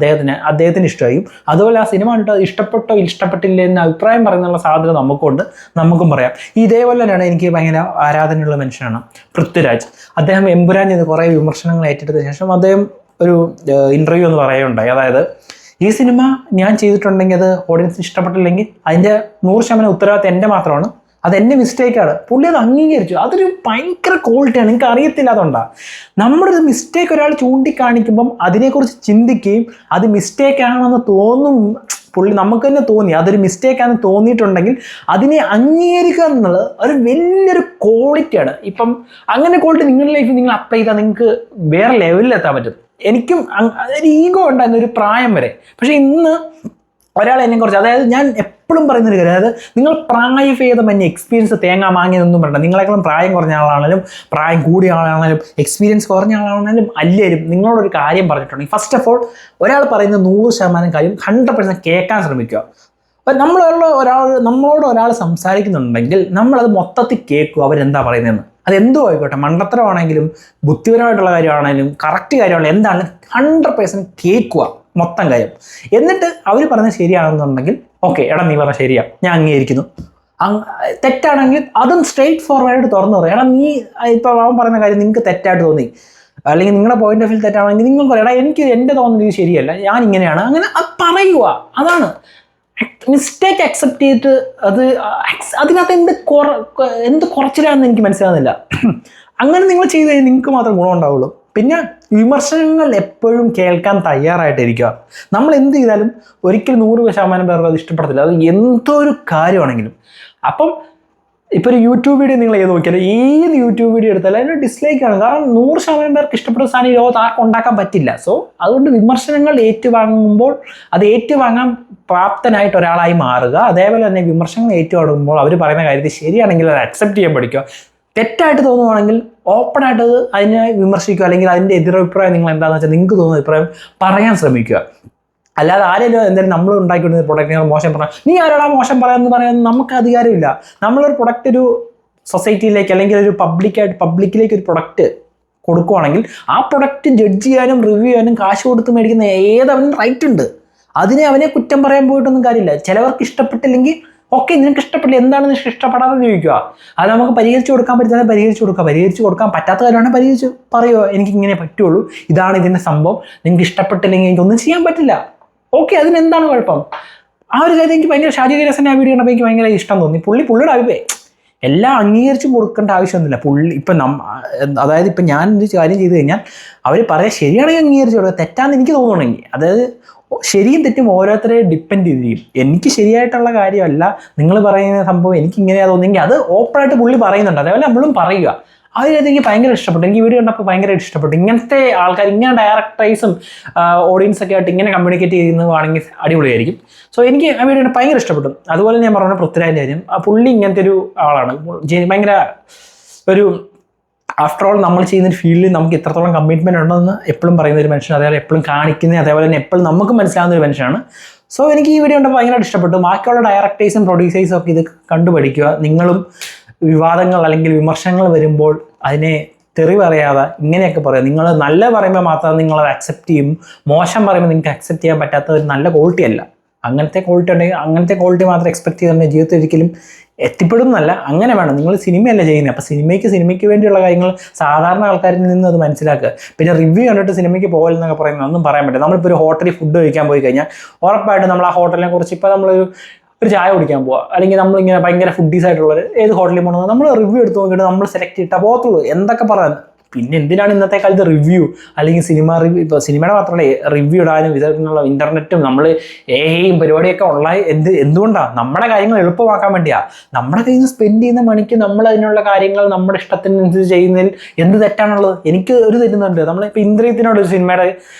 അദ്ദേഹത്തിന് ഇഷ്ടമായും, അതുപോലെ ആ സിനിമ കണ്ടിട്ട് ഇഷ്ടപ്പെട്ടോ ഇഷ്ടപ്പെട്ടില്ല എന്ന അഭിപ്രായം പറയുന്നുള്ള സാധ്യത നമുക്കുണ്ട്, നമുക്കും പറയാം. ഇതേപോലെ തന്നെയാണ് എനിക്ക് ഭയങ്കര ആരാധനയുള്ള മനുഷ്യനാണ് പൃഥ്വിരാജ്. അദ്ദേഹം എമ്പുരാൻ ചെയ്ത് കുറേ വിമർശനങ്ങൾ ഏറ്റെടുത്ത ശേഷം അദ്ദേഹം ഒരു ഇൻ്റർവ്യൂ എന്ന് പറയുകയുണ്ടായി. അതായത് ഈ സിനിമ ഞാൻ ചെയ്തിട്ടുണ്ടെങ്കിൽ അത് ഓഡിയൻസിന് ഇഷ്ടപ്പെട്ടില്ലെങ്കിൽ അതിൻ്റെ 100% ഉത്തരവാദിത്തം എൻ്റെ മാത്രമാണ്, അതെൻ്റെ മിസ്റ്റേക്കാണ്. പുള്ളി അത് അംഗീകരിച്ചു. അതൊരു ഭയങ്കര ക്വാളിറ്റിയാണ്. നിങ്ങൾക്ക് അറിയത്തില്ല. അതുകൊണ്ടാണ് നമ്മുടെ ഒരു മിസ്റ്റേക്ക് ഒരാൾ ചൂണ്ടിക്കാണിക്കുമ്പം അതിനെക്കുറിച്ച് ചിന്തിക്കുകയും അത് മിസ്റ്റേക്കാണെന്ന് തോന്നും, പുള്ളി നമുക്ക് തന്നെ തോന്നി അതൊരു മിസ്റ്റേക്കാണെന്ന് തോന്നിയിട്ടുണ്ടെങ്കിൽ അതിനെ അംഗീകരിക്കുക എന്നുള്ളത് ഒരു വലിയൊരു ക്വാളിറ്റിയാണ്. ഇപ്പം അങ്ങനെ ക്വാളിറ്റി നിങ്ങളുടെ ലൈഫിൽ നിങ്ങൾ അപ്ലൈ ചെയ്താൽ നിങ്ങൾക്ക് വേറെ ലെവലിൽ എത്താൻ പറ്റും. എനിക്കും ഒരു ഈഗോ ഉണ്ടായിരുന്ന ഒരു പ്രായം വരെ. പക്ഷേ ഇന്ന് ഒരാൾ എന്നെക്കുറിച്ച്, അതായത് ഞാൻ എപ്പോഴും പറയുന്നൊരു കാര്യം, അതായത് നിങ്ങൾ പ്രായഭേദം എന്നെ എക്സ്പീരിയൻസ് തേങ്ങ മാങ്ങിയതൊന്നും വേണ്ട. നിങ്ങളെക്കാളും പ്രായം കുറഞ്ഞ ആളാണെങ്കിലും പ്രായം കൂടിയ ആളാണെങ്കിലും എക്സ്പീരിയൻസ് കുറഞ്ഞ ആളാണെങ്കിലും അല്ലേലും നിങ്ങളോടൊരു കാര്യം പറഞ്ഞിട്ടുണ്ടെങ്കിൽ ഫസ്റ്റ് ഓഫ് ഓൾ ഒരാൾ പറയുന്ന 100% കാര്യം 100% കേൾക്കാൻ ശ്രമിക്കുക. നമ്മളോട് ഒരാൾ സംസാരിക്കുന്നുണ്ടെങ്കിൽ നമ്മളത് മൊത്തത്തിൽ കേൾക്കുക, അവരെന്താ പറയുന്നതെന്ന്. അതെന്തോ ആയിക്കോട്ടെ, മണ്ടത്തരമാണെങ്കിലും ബുദ്ധിപരമായിട്ടുള്ള കാര്യമാണെങ്കിലും കറക്റ്റ് കാര്യമാണെങ്കിലും എന്താണ് 100% കേൾക്കുക മൊത്തം കാര്യം. എന്നിട്ട് അവർ പറഞ്ഞത് ശരിയാണെന്നുണ്ടെങ്കിൽ ഓക്കെ, എടാ നീ പറഞ്ഞ ശരിയാ, ഞാൻ അംഗീകരിക്കുന്നു. തെറ്റാണെങ്കിൽ അതും സ്ട്രെയിറ്റ് ഫോർവേഡ് തുറന്നു പറയും. എടാ നീ ഇപ്പോൾ അവൻ പറയുന്ന കാര്യം നിങ്ങൾക്ക് തെറ്റായിട്ട് തോന്നി, അല്ലെങ്കിൽ നിങ്ങളുടെ പോയിന്റ് ഓഫ് വ്യൂ തെറ്റാണെങ്കിൽ നിങ്ങൾ പറയും, എടാ എനിക്ക് എൻ്റെ തോന്നുന്നത് ശരിയല്ല, ഞാൻ ഇങ്ങനെയാണ്, അങ്ങനെ അത് പറയുക. അതാണ് മിസ്റ്റേക്ക് അക്സെപ്റ്റ് ചെയ്തിട്ട് അതിനകത്ത് എന്ത് കുറച്ചിലാണെന്ന് എനിക്ക് മനസ്സിലാകുന്നില്ല. അങ്ങനെ നിങ്ങൾ ചെയ്ത് കഴിഞ്ഞാൽ നിങ്ങൾക്ക് മാത്രം ഗുണം ഉണ്ടാവുള്ളൂ. പിന്നെ വിമർശനങ്ങൾ എപ്പോഴും കേൾക്കാൻ തയ്യാറായിട്ടിരിക്കുക. നമ്മൾ എന്ത് ചെയ്താലും ഒരിക്കലും 100% പേർക്ക് അത് ഇഷ്ടപ്പെടത്തില്ല. അത് എന്തൊരു കാര്യമാണെങ്കിലും. അപ്പം ഇപ്പോൾ ഒരു യൂട്യൂബ് വീഡിയോ നിങ്ങൾ ചെയ്ത് നോക്കിയാലും ഏത് യൂട്യൂബ് വീഡിയോ എടുത്താലും അതിന് ഡിസ്ലൈക്കാണ്. കാരണം 100% പേർക്ക് ഇഷ്ടപ്പെട്ട സാധനം ഈ ലോകത്ത് ആർക്കും ഉണ്ടാക്കാൻ പറ്റില്ല. സോ അതുകൊണ്ട് വിമർശനങ്ങൾ ഏറ്റുവാങ്ങുമ്പോൾ അത് ഏറ്റുവാങ്ങാൻ പ്രാപ്തനായിട്ട് ഒരാളായി മാറുക. അതേപോലെ തന്നെ വിമർശനങ്ങൾ ഏറ്റുവാങ്ങുമ്പോൾ അവർ പറയുന്ന കാര്യത്തിൽ ശരിയാണെങ്കിൽ അത് അക്സെപ്റ്റ് ചെയ്യാൻ പഠിക്കുക. തെറ്റായിട്ട് തോന്നുവാണെങ്കിൽ ഓപ്പണായിട്ട് അതിനെ വിമർശിക്കുക, അല്ലെങ്കിൽ അതിൻ്റെ എതിരഭിപ്രായം നിങ്ങൾ എന്താണെന്ന് വെച്ചാൽ നിങ്ങൾക്ക് തോന്നുന്ന അഭിപ്രായം പറയാൻ ശ്രമിക്കുക. അല്ലാതെ ആരെങ്കിലും എന്തായാലും നമ്മൾ ഉണ്ടാക്കിക്കൊണ്ടിരുന്ന പ്രൊഡക്റ്റിനെ മോശം പറഞ്ഞാൽ നീ ആരാടാ മോശം പറയാമെന്ന് പറയാൻ നമുക്ക് അധികാരമില്ല. നമ്മളൊരു പ്രൊഡക്റ്റ് ഒരു സൊസൈറ്റിയിലേക്ക് അല്ലെങ്കിൽ ഒരു പബ്ലിക്കിലേക്ക് ഒരു പ്രൊഡക്റ്റ് കൊടുക്കുവാണെങ്കിൽ ആ പ്രൊഡക്റ്റ് ജഡ്ജ് ചെയ്യാനും റിവ്യൂ ചെയ്യാനും കാശ് കൊടുത്ത് മേടിക്കുന്ന ഏതവനും റൈറ്റ് ഉണ്ട്. അതിനെ അവനെ കുറ്റം പറയാൻ പോയിട്ടൊന്നും കാര്യമില്ല. ചിലവർക്ക് ഇഷ്ടപ്പെട്ടില്ലെങ്കിൽ ഓക്കെ, നിനക്ക് ഇഷ്ടപ്പെട്ടില്ല, എന്താണ് നിനക്ക് ഇഷ്ടപ്പെടാതെ ചോദിക്കുക. അത് നമുക്ക് പരിഹരിച്ച് കൊടുക്കാൻ പറ്റുന്നത് പരിഹരിച്ച് കൊടുക്കാൻ പറ്റാത്ത കാര്യമാണ് പരിഹരിച്ച് പറയുക, എനിക്ക് ഇങ്ങനെ പറ്റുള്ളൂ, ഇതാണ് ഇതിൻ്റെ സംഭവം, നിങ്ങൾക്ക് ഇഷ്ടപ്പെട്ടില്ലെങ്കിൽ എനിക്കൊന്നും ചെയ്യാൻ പറ്റില്ല. ഓക്കെ, അതിനെന്താണ് കുഴപ്പം? ആ ഒരു കാര്യം എനിക്ക് ഭയങ്കര ഷാജി കൈലാസിൻ്റെ ആ വീഡിയോ കണ്ടപ്പോൾ എനിക്ക് ഭയങ്കര ഇഷ്ടം തോന്നി. പുള്ളിയുടെ അഭിപ്രായം എല്ലാം അംഗീകരിച്ചും കൊടുക്കേണ്ട ആവശ്യമൊന്നുമില്ല. ഇപ്പം അതായത് ഇപ്പം ഞാൻ ഒരു കാര്യം ചെയ്ത് കഴിഞ്ഞാൽ അവർ പറയാൻ ശരിയാണെങ്കിൽ അംഗീകരിച്ച് കൊടുക്കുക, തെറ്റാന്ന് എനിക്ക് തോന്നുകയാണെങ്കിൽ, അതായത് ശരിയും തെറ്റും ഓരോരുത്തരെ ഡിപ്പെൻഡ് ചെയ്തിരിക്കും. എനിക്ക് ശരിയായിട്ടുള്ള കാര്യമല്ല നിങ്ങൾ പറയുന്ന സംഭവം, എനിക്ക് ഇങ്ങനെയാണ് തോന്നുന്നെങ്കിൽ അത് ഓപ്പണായിട്ട് പുള്ളി പറയുന്നുണ്ട്, അതേപോലെ നമ്മളും പറയുക. ആ ഒരു എനിക്ക് ഭയങ്കര ഇഷ്ടപ്പെട്ടു. എനിക്ക് വീഡിയോ കണ്ടപ്പോൾ ഭയങ്കര ഇഷ്ടപ്പെട്ടു. ഇങ്ങനത്തെ ആൾക്കാർ, ഇങ്ങനെ ഡയറക്ടേഴ്സും ഓഡിയൻസൊക്കെ ആയിട്ട് ഇങ്ങനെ കമ്മ്യൂണിക്കേറ്റ് ചെയ്യുന്നതാണെങ്കിൽ അടിപൊളിയായിരിക്കും. സോ എനിക്ക് ആ വീഡിയോ ഭയങ്കര ഇഷ്ടപ്പെട്ടു. അതുപോലെ ഞാൻ പറഞ്ഞ പൃഥ്വിരാജിൻ്റെ കാര്യം, ആ പുള്ളി ഇങ്ങനത്തെ ഒരു ആളാണ്, ഭയങ്കര ഒരു ആഫ്റ്റർ ഓൾ നമ്മൾ ചെയ്യുന്ന ഒരു ഫീൽഡിൽ നമുക്ക് ഇത്രത്തോളം കമ്മിറ്റ്മെൻറ്റ് ഉണ്ടെന്ന് എപ്പോഴും പറയുന്ന ഒരു മനുഷ്യൻ, അതേപോലെ എപ്പോഴും കാണിക്കുന്നത്, അതേപോലെ തന്നെ എപ്പോഴും നമുക്ക് മനസ്സിലാവുന്ന ഒരു മനുഷ്യനാണ്. സോ എനിക്ക് ഈ വീഡിയോ കണ്ടപ്പോൾ ഭയങ്കര ഇഷ്ടപ്പെട്ടു. ബാക്കിയുള്ള ഡയറക്ടേഴ്സും പ്രൊഡ്യൂസേഴ്സും ഒക്കെ ഇത് കണ്ടുപഠിക്കുക. നിങ്ങളും വിവാദങ്ങൾ അല്ലെങ്കിൽ വിമർശനങ്ങൾ വരുമ്പോൾ അതിനെ തെറി പറയാതെ ഇങ്ങനെയൊക്കെ പറയാം. നിങ്ങൾ നല്ല പറയുമ്പോൾ മാത്രം നിങ്ങളത് അക്സെപ്റ്റ് ചെയ്യും, മോശം പറയുമ്പോൾ നിങ്ങൾക്ക് അക്സെപ്റ്റ് ചെയ്യാൻ പറ്റാത്ത ഒരു നല്ല ക്വാളിറ്റി അല്ല. അങ്ങനത്തെ ക്വാളിറ്റി ഉണ്ടെങ്കിൽ അങ്ങനത്തെ ക്വാളിറ്റി മാത്രം എക്സ്പെക്ട് ചെയ്തിട്ടുണ്ടെങ്കിൽ ജീവിതത്തിൽ ഒരിക്കലും എത്തിപ്പെടുന്നല്ല. അങ്ങനെ വേണം. നിങ്ങൾ സിനിമയല്ല ചെയ്യുന്നത്, അപ്പോൾ സിനിമയ്ക്ക് വേണ്ടിയുള്ള കാര്യങ്ങൾ സാധാരണ ആൾക്കാരിൽ നിന്ന് അത് മനസ്സിലാക്കുക. പിന്നെ റിവ്യൂ കണ്ടിട്ട് സിനിമയ്ക്ക് പോകലെന്നൊക്കെ പറയുന്നത് ഒന്നും പറയാൻ പറ്റില്ല. നമ്മളിപ്പോൾ ഒരു ഹോട്ടലിൽ ഫുഡ് കഴിക്കാൻ പോയി കഴിഞ്ഞാൽ ഉറപ്പായിട്ടും നമ്മൾ ആ ഹോട്ടലിനെ കുറിച്ച്, ഇപ്പോൾ നമ്മളൊരു ചായ കുടിക്കാൻ പോവുക, അല്ലെങ്കിൽ നമ്മളിങ്ങനെ ഭയങ്കര ഫുഡീസ് ആയിട്ടുള്ളവർ ഏത് ഹോട്ടലിൽ പോകണമെന്ന് നമ്മൾ റിവ്യൂ എടുത്ത് നോക്കിയിട്ട് നമ്മൾ സെലക്ട് ചെയ്തിട്ടാൽ പോകത്തുള്ളൂ. എന്തൊക്കെ പറയാൻ, പിന്നെ എന്തിനാണ് ഇന്നത്തെ കാലത്ത് റിവ്യൂ അല്ലെങ്കിൽ ഇപ്പോൾ സിനിമയുടെ മാത്രമല്ല റിവ്യൂ ഇടാനും ഇതിനുള്ള ഇൻ്റർനെറ്റും നമ്മൾ ഏയും പരിപാടിയൊക്കെ ഉള്ള എന്തുകൊണ്ടാണ്? നമ്മുടെ കാര്യങ്ങൾ എളുപ്പമാക്കാൻ വേണ്ടിയാണ്. നമ്മുടെ കയ്യിൽ നിന്ന് സ്പെൻഡ് ചെയ്യുന്ന മണിക്ക് നമ്മൾ അതിനുള്ള കാര്യങ്ങൾ നമ്മുടെ ഇഷ്ടത്തിനനുസരിച്ച് ചെയ്യുന്നതിൽ എന്ത് തെറ്റാണുള്ളത്? എനിക്ക് ഒരു തെറ്റുന്നുണ്ട്. നമ്മളിപ്പോൾ ഇന്ദ്രിയത്തിനോട് ഒരു സിനിമയുടെ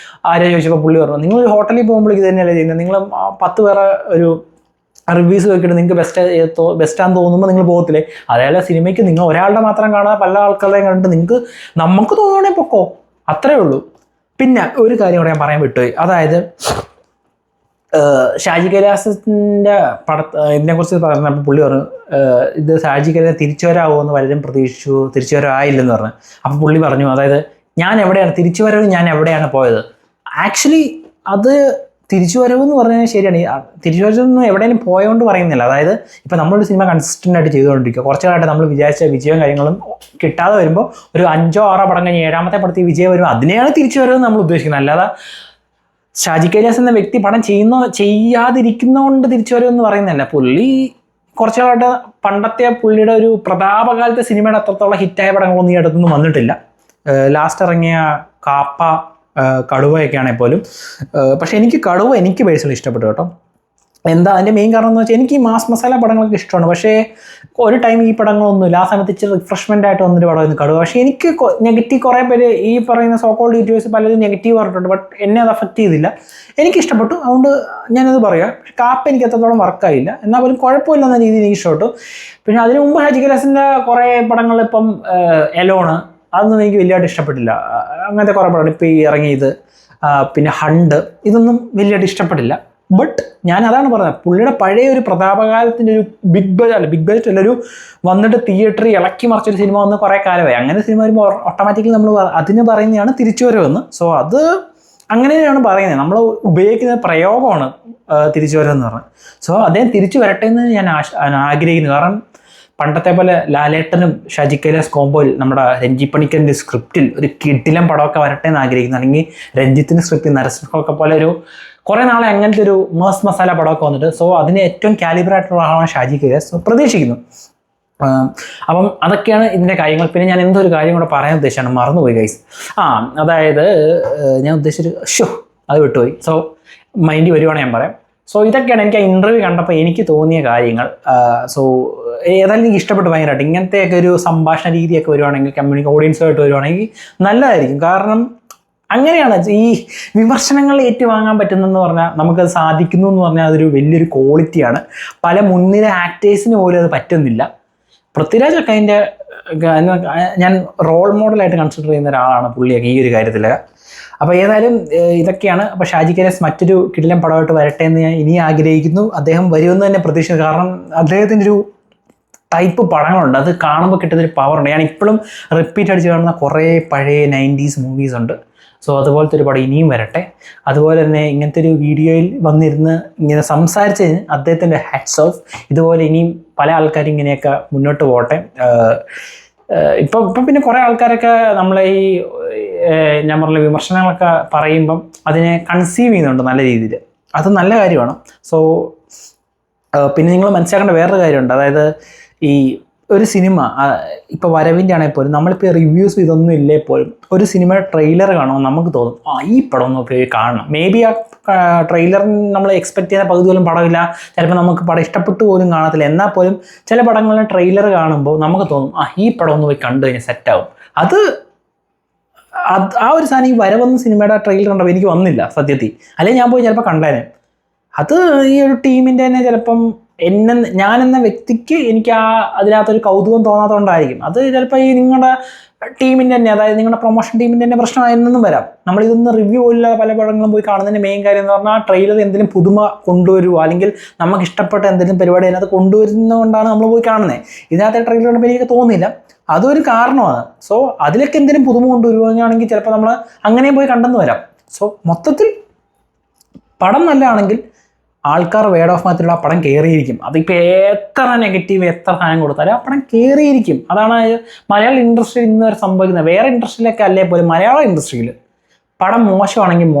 ആരെ ചോദിച്ചപ്പോൾ പുള്ളി പറഞ്ഞു, നിങ്ങൾ ഒരു ഹോട്ടലിൽ പോകുമ്പോഴേക്ക് തന്നെയല്ലേ ചെയ്യുന്നത്, നിങ്ങൾ 10 പേരെ ഒരു റിവ്യൂസ് നോക്കിയിട്ട് നിങ്ങൾക്ക് ബെസ്റ്റാന്ന് തോന്നുമ്പോൾ നിങ്ങൾ പോകത്തില്ലേ? അതേപോലെ സിനിമയ്ക്ക് നിങ്ങൾ ഒരാളുടെ മാത്രം കാണാതെ പല ആൾക്കാരുടെയും കണ്ടിട്ട് നമുക്ക് തോന്നുകയാണെങ്കിൽ പൊക്കോ, അത്രേ ഉള്ളൂ. പിന്നെ ഒരു കാര്യം കൂടെ ഞാൻ പറയാൻ വിട്ടുപോയി. അതായത് ഷാജി കൈലാസിൻ്റെ ഇതിനെക്കുറിച്ച് പറഞ്ഞപ്പോൾ പുള്ളി പറഞ്ഞു, ഇത് ഷാജി കൈലാസ് തിരിച്ചു വരാമോയെന്ന് പലരും പ്രതീക്ഷിച്ചു, തിരിച്ചു വരായില്ലെന്ന് പറഞ്ഞു. അപ്പോൾ പുള്ളി പറഞ്ഞു, അതായത് തിരിച്ചു വരവ് ഞാൻ എവിടെയാണ് പോയത്? ആക്ച്വലി അത് തിരിച്ചു വരവെന്ന് പറഞ്ഞാൽ ശരിയാണ്. തിരിച്ചു വരവെന്ന് എവിടെയും പോയോണ്ട് പറയുന്നില്ല. അതായത് ഇപ്പം നമ്മളൊരു സിനിമ കൺസിസ്റ്റൻ്റ് ആയിട്ട് ചെയ്തുകൊണ്ടിരിക്കുക, കുറച്ച് കാലമായിട്ട് നമ്മൾ വിചാരിച്ച വിജയവും കാര്യങ്ങളും കിട്ടാതെ വരുമ്പോൾ ഒരു 5-6 പടം കഴിഞ്ഞ് 7ാമത്തെ പടത്തിൽ വിജയം വരുമ്പോൾ അതിനെയാണ് തിരിച്ചു വരവെന്ന് നമ്മൾ ഉദ്ദേശിക്കുന്നത്. അല്ലാതെ ഷാജി കൈലാസ് എന്ന വ്യക്തി പടം ചെയ്യാതിരിക്കുന്നതുകൊണ്ട് തിരിച്ചു വരുമെന്ന് പറയുന്നില്ല. പുള്ളി കുറച്ച് കാലമായിട്ട് പണ്ടത്തെ പുള്ളിയുടെ ഒരു പ്രതാപകാലത്തെ സിനിമയുടെ അത്രത്തോളം ഹിറ്റായ പടങ്ങളൊന്നും ഈ അടുത്തൊന്നും വന്നിട്ടില്ല. ലാസ്റ്റ് ഇറങ്ങിയ കാപ്പ, കടുവയൊക്കെയാണെങ്കിൽ പോലും. പക്ഷെ എനിക്ക് പേഴ്സണലി ഇഷ്ടപ്പെട്ടു കേട്ടോ. എന്താ അതിൻ്റെ മെയിൻ കാരണം എന്ന് വെച്ചാൽ എനിക്ക് ഈ മാസ് മസാല പടങ്ങളൊക്കെ ഇഷ്ടമാണ്. പക്ഷേ ഒരു ടൈം ഈ പടങ്ങളൊന്നുമില്ല. ആ സമയത്ത് ഇച്ചിരി റിഫ്രഷ്മെൻ്റ് ആയിട്ട് വന്നൊരു പടമായിരുന്നു കടുവ. പക്ഷേ എനിക്ക് നെഗറ്റീവ് കുറേ പേര് ഈ പറയുന്ന സോക്കോൾഡ് യൂട്യൂബേഴ്സ് പലരും നെഗറ്റീവ് പറഞ്ഞിട്ടുണ്ട്. ബട്ട് എന്നെ അത് അഫക്റ്റ് ചെയ്തില്ല, എനിക്കിഷ്ടപ്പെട്ടു. അതുകൊണ്ട് ഞാനത് പറയാം. പക്ഷേ കാപ്പ എനിക്ക് എത്രത്തോളം വർക്കായില്ല, എന്നാൽ പോലും കുഴപ്പമില്ല എന്ന രീതിയിൽ എനിക്ക് ഇഷ്ടപ്പെട്ടു. പിന്നെ അതിന് മുമ്പ് ഷാജി കൈലാസിൻ്റെ കുറേ പടങ്ങൾ, ഇപ്പം എലോണ്, അതൊന്നും എനിക്ക് വലിയതായിട്ട് ഇഷ്ടപ്പെട്ടില്ല. അങ്ങനത്തെ കുറേ പടം ഇപ്പോൾ ഈ ഇറങ്ങിയത്, പിന്നെ ഹണ്ട്, ഇതൊന്നും വലിയതായിട്ട് ഇഷ്ടപ്പെട്ടില്ല. ബട്ട് ഞാൻ അതാണ് പറഞ്ഞത്, പുള്ളിയുടെ പഴയ ഒരു പ്രതാപകാലത്തിൻ്റെ ഒരു ബിഗ് ബജറ്റ് അല്ല, ഒരു വന്നിട്ട് തിയേറ്ററിൽ ഇളക്കി മറിച്ചൊരു സിനിമ വന്ന് കുറേ കാലമായി. അങ്ങനെ സിനിമ വരുമ്പോൾ ഓട്ടോമാറ്റിക്കലി നമ്മൾ അതിന് പറയുന്നതാണ് തിരിച്ചു വരവെന്ന്. സോ അത് അങ്ങനെയാണ് പറയുന്നത്, നമ്മൾ ഉപയോഗിക്കുന്ന പ്രയോഗമാണ് തിരിച്ചു വരവെന്ന് പറഞ്ഞത്. സോ അദ്ദേഹം തിരിച്ചു വരട്ടെ എന്ന് ഞാൻ ആഗ്രഹിക്കുന്നു. കാരണം പണ്ടത്തെ പോലെ ലാലേട്ടനും ഷാജി കൈലാസ് കോമ്പോയിൽ നമ്മുടെ രഞ്ജി പണിക്കറിൻ്റെ സ്ക്രിപ്റ്റിൽ ഒരു കിടിലം പടമൊക്കെ വരട്ടെ എന്ന് ആഗ്രഹിക്കുന്നു. അല്ലെങ്കിൽ രഞ്ജിത്തിൻ്റെ സ്ക്രിപ്റ്റിൽ നരസിംഹമൊക്കെ പോലെ ഒരു കുറേ നാളെ അങ്ങനത്തെ ഒരു മാസ് മസാല പടമൊക്കെ വന്നിട്ട്. സോ അതിന് ഏറ്റവും കാലിബറായിട്ടുള്ള ആളാണ് ഷാജി കൈലാസ്, പ്രതീക്ഷിക്കുന്നു. അപ്പം അതൊക്കെയാണ് ഇതിൻ്റെ കാര്യങ്ങൾ. പിന്നെ ഞാൻ എന്തൊരു കാര്യം കൂടെ പറയാൻ ഉദ്ദേശിച്ചാണ്, മറന്നുപോയി ഗൈസ്. അതായത് ഞാൻ ഉദ്ദേശിച്ചൊരു അത് വിട്ടുപോയി. സോ മൈൻഡ് വരുവാണെങ്കിൽ ഞാൻ പറയാം. സോ ഇതൊക്കെയാണ് എനിക്ക് ആ ഇൻ്റർവ്യൂ കണ്ടപ്പോൾ എനിക്ക് തോന്നിയ കാര്യങ്ങൾ. സോ ഏതായാലും എനിക്ക് ഇഷ്ടപ്പെട്ടു ഭയങ്കരമായിട്ട്. ഇങ്ങനത്തെയൊക്കെ ഒരു സംഭാഷണ രീതിയൊക്കെ വരുവാണെങ്കിൽ, ഓഡിയൻസുമായിട്ട് വരുവാണെങ്കിൽ നല്ലതായിരിക്കും. കാരണം അങ്ങനെയാണ് ഈ വിമർശനങ്ങൾ ഏറ്റുവാങ്ങാൻ പറ്റുന്നതെന്ന് പറഞ്ഞാൽ, നമുക്കത് സാധിക്കുന്നു എന്ന് പറഞ്ഞാൽ അതൊരു വലിയൊരു ക്വാളിറ്റിയാണ്. പല മുൻനിര ആക്ടേഴ്സിന് പോലും അത് പറ്റുന്നില്ല. പൃഥ്വിരാജൊക്കെ അതിൻ്റെ ഞാൻ റോൾ മോഡലായിട്ട് കൺസിഡർ ചെയ്യുന്ന ഒരാളാണ് പുള്ളിയൊക്കെ ഈ ഒരു കാര്യത്തിൽ. അപ്പോൾ ഏതായാലും ഇതൊക്കെയാണ്. അപ്പോൾ ഷാജി കൈലാസ് മറ്റൊരു കിടിലം പടമായിട്ട് വരട്ടെ എന്ന് ഞാൻ ഇനി ആഗ്രഹിക്കുന്നു. അദ്ദേഹം വരുമെന്ന് തന്നെ പ്രതീക്ഷിക്കുന്നു. കാരണം അദ്ദേഹത്തിൻ്റെ ഒരു ടൈപ്പ് പടങ്ങളുണ്ട്. അത് കാണുമ്പോൾ കിട്ടുന്നൊരു പവറുണ്ട്. ഞാൻ ഇപ്പോഴും റിപ്പീറ്റ് അടിച്ച് കാണുന്ന കുറേ പഴയ 90s മൂവീസ് ഉണ്ട്. സോ അതുപോലത്തെ ഒരു പടം ഇനിയും വരട്ടെ. അതുപോലെ തന്നെ ഇങ്ങനത്തെ ഒരു വീഡിയോയിൽ വന്നിരുന്ന് ഇങ്ങനെ സംസാരിച്ചതിന് അദ്ദേഹത്തിൻ്റെ ഹാറ്റ്സ് ഓഫ്. ഇതുപോലെ ഇനിയും പല ആൾക്കാരും ഇങ്ങനെയൊക്കെ മുന്നോട്ട് പോകട്ടെ. ഇപ്പം പിന്നെ കുറേ ആൾക്കാരൊക്കെ നമ്മളെ ഈ ഞാൻ പറഞ്ഞ വിമർശനങ്ങളൊക്കെ പറയുമ്പം അതിനെ കൺസീവ് ചെയ്യുന്നുണ്ട് നല്ല രീതിയിൽ. അത് നല്ല കാര്യമാണ്. സോ പിന്നെ നിങ്ങൾ മനസ്സിലാക്കേണ്ട വേറൊരു കാര്യമുണ്ട്. അതായത് ഈ ഒരു സിനിമ ഇപ്പോൾ വരവിൻ്റെ ആണെങ്കിൽ പോലും നമ്മളിപ്പോൾ റിവ്യൂസ് ഇതൊന്നും ഇല്ലേ പോലും ഒരു സിനിമയുടെ ട്രെയിലർ കാണുമ്പോൾ നമുക്ക് തോന്നും ഈ പടം ഒന്ന് പോയി കാണണം. മേ ബി ആ ട്രെയിലറിന് നമ്മൾ എക്സ്പെക്ട് ചെയ്യുന്ന പകുതി പോലും പടമില്ല, ചിലപ്പോൾ നമുക്ക് പടം ഇഷ്ടപ്പെട്ടു പോലും കാണത്തില്ല. എന്നാൽ പോലും ചില പടങ്ങളുടെ ട്രെയിലർ കാണുമ്പോൾ നമുക്ക് തോന്നും ഈ പടം ഒന്ന് പോയി കണ്ടു കഴിഞ്ഞാൽ സെറ്റാവും. അത് ആ ഒരു സാധനം ഈ വരവെന്ന സിനിമയുടെ ട്രെയിലർ കണ്ടപ്പോൾ എനിക്ക് വന്നില്ല സത്യത്തിൽ. അല്ലെങ്കിൽ ഞാൻ പോയി ചിലപ്പോൾ കണ്ടേനെ. അത് ഈ ഒരു ടീമിൻ്റെ തന്നെ ചിലപ്പം ഞാനെന്ന വ്യക്തിക്ക് എനിക്ക് അതിനകത്തൊരു കൗതുകം തോന്നാത്തതുകൊണ്ടായിരിക്കും. അത് ചിലപ്പോൾ ഈ നിങ്ങളുടെ ടീമിൻ്റെ തന്നെ, അതായത് നിങ്ങളുടെ പ്രൊമോഷൻ ടീമിൻ്റെ തന്നെ പ്രശ്നമായിരുന്നെന്നും വരാം. നമ്മളിതൊന്നും റിവ്യൂ ഇല്ലാതെ പല പടങ്ങളും പോയി കാണുന്നതിൻ്റെ മെയിൻ കാര്യം എന്ന് പറഞ്ഞാൽ ആ ട്രെയിലർ എന്തെങ്കിലും പുതുമ കൊണ്ടുവരുമോ അല്ലെങ്കിൽ നമുക്ക് ഇഷ്ടപ്പെട്ട എന്തെങ്കിലും പരിപാടി അതിനകത്ത് കൊണ്ടുവരുന്നതുകൊണ്ടാണ് നമ്മൾ പോയി കാണുന്നത്. ഇതിനകത്ത് ട്രെയിലർ കണ്ടപ്പോൾ എനിക്ക് തോന്നിയില്ല, അതൊരു കാരണമാണ്. സോ അതിലൊക്കെ എന്തെങ്കിലും പുതുമ കൊണ്ടുവരുവാണെങ്കിൽ ചിലപ്പോൾ നമ്മൾ അങ്ങനെയും പോയി കണ്ടെന്ന് വരാം. സോ മൊത്തത്തിൽ പടം നല്ലതാണെങ്കിൽ ആൾക്കാർ വേർഡ് ഓഫ് മൗത്തിലുള്ള ആ പടം കയറിയിരിക്കും. അതിപ്പോൾ എത്ര നെഗറ്റീവ് എത്ര സാധനം കൊടുത്താലും ആ പടം കയറിയിരിക്കും. അതാണ് മലയാള ഇൻഡസ്ട്രിയിൽ ഇന്ന് വരെ സംഭവിക്കുന്നത്. വേറെ ഇൻഡസ്ട്രിയിലൊക്കെ അല്ലേ പോലും മലയാള ഇൻഡസ്ട്രിയിൽ പടം മോശമാണെങ്കിൽ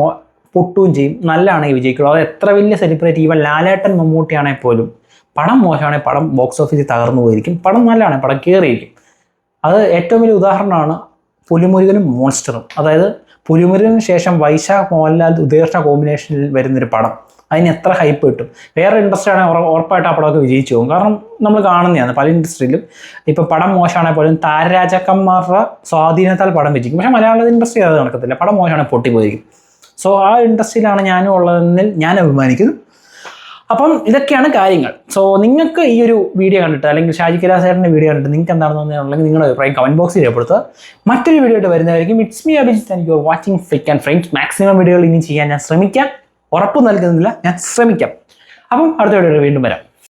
പൊട്ടുകയും ചെയ്യും, നല്ലതാണെങ്കിൽ വിജയിക്കുള്ളൂ. അത് എത്ര വലിയ സെലിബ്രിറ്റി, ഈവൻ ലാലേട്ടൻ മമ്മൂട്ടിയാണെങ്കിൽ പോലും പടം മോശമാണെങ്കിൽ പടം ബോക്സ് ഓഫീസിൽ തകർന്നു പോയിരിക്കും. പടം നല്ലതാണെങ്കിൽ പടം കയറിയിരിക്കും. അത് ഏറ്റവും വലിയ ഉദാഹരണമാണ് പുലിമുരുകനും മോൺസ്റ്ററും. അതായത് പുലിമുരുകന് ശേഷം വൈശാഖ് മോഹൻലാൽ ഉദയകൃഷ്ണ കോമ്പിനേഷനിൽ വരുന്നൊരു പടം, അതിന് എത്ര ഹൈപ്പ് കിട്ടും. വേറെ ഇൻഡസ്ട്രി ആണെങ്കിൽ ഉറപ്പായിട്ട് ആ പടമൊക്കെ വിജയിച്ചു പോകും. കാരണം നമ്മൾ കാണുന്നതാണ് പല ഇൻഡസ്ട്രിയിലും. ഇപ്പോൾ പടം മോശമാണെങ്കിൽ പോലും താരരാജാക്കന്മാരുടെ സ്വാധീനത്താൽ പടം വിജയിക്കും. പക്ഷേ മലയാള ഇൻഡസ്ട്രി അത് നടക്കത്തില്ല. പടം മോശമാണെങ്കിൽ പൊട്ടിപ്പോയിരിക്കും. സോ ആ ഇൻഡസ്ട്രിയിലാണ് ഞാനും ഉള്ളതെന്നിൽ ഞാൻ അഭിമാനിക്കുന്നു. അപ്പം ഇതൊക്കെയാണ് കാര്യങ്ങൾ. സോ നിങ്ങൾക്ക് ഈ ഒരു വീഡിയോ കണ്ടിട്ട് അല്ലെങ്കിൽ ഷാജി കൈലാസേട്ടൻ്റെ വീഡിയോ കണ്ടിട്ട് നിങ്ങൾക്ക് എന്താണെന്ന് തോന്നുന്നുണ്ടെങ്കിൽ നിങ്ങളുടെ അഭിപ്രായം കമൻറ്റ് ബോക്സിൽ രേഖപ്പെടുത്തുക. മറ്റൊരു വീഡിയോ ആയിട്ട് വരുന്നതായിരിക്കും. It's me Abhijith and you are watching Flick and frames. Maximum വീഡിയോകൾ ഇനി ചെയ്യാൻ ഞാൻ ശ്രമിക്കാം. ഉറപ്പ് നൽകുന്നില്ല, ഞാൻ ശ്രമിക്കാം. അപ്പം അടുത്ത വീഡിയോയിൽ വീണ്ടും വരാം.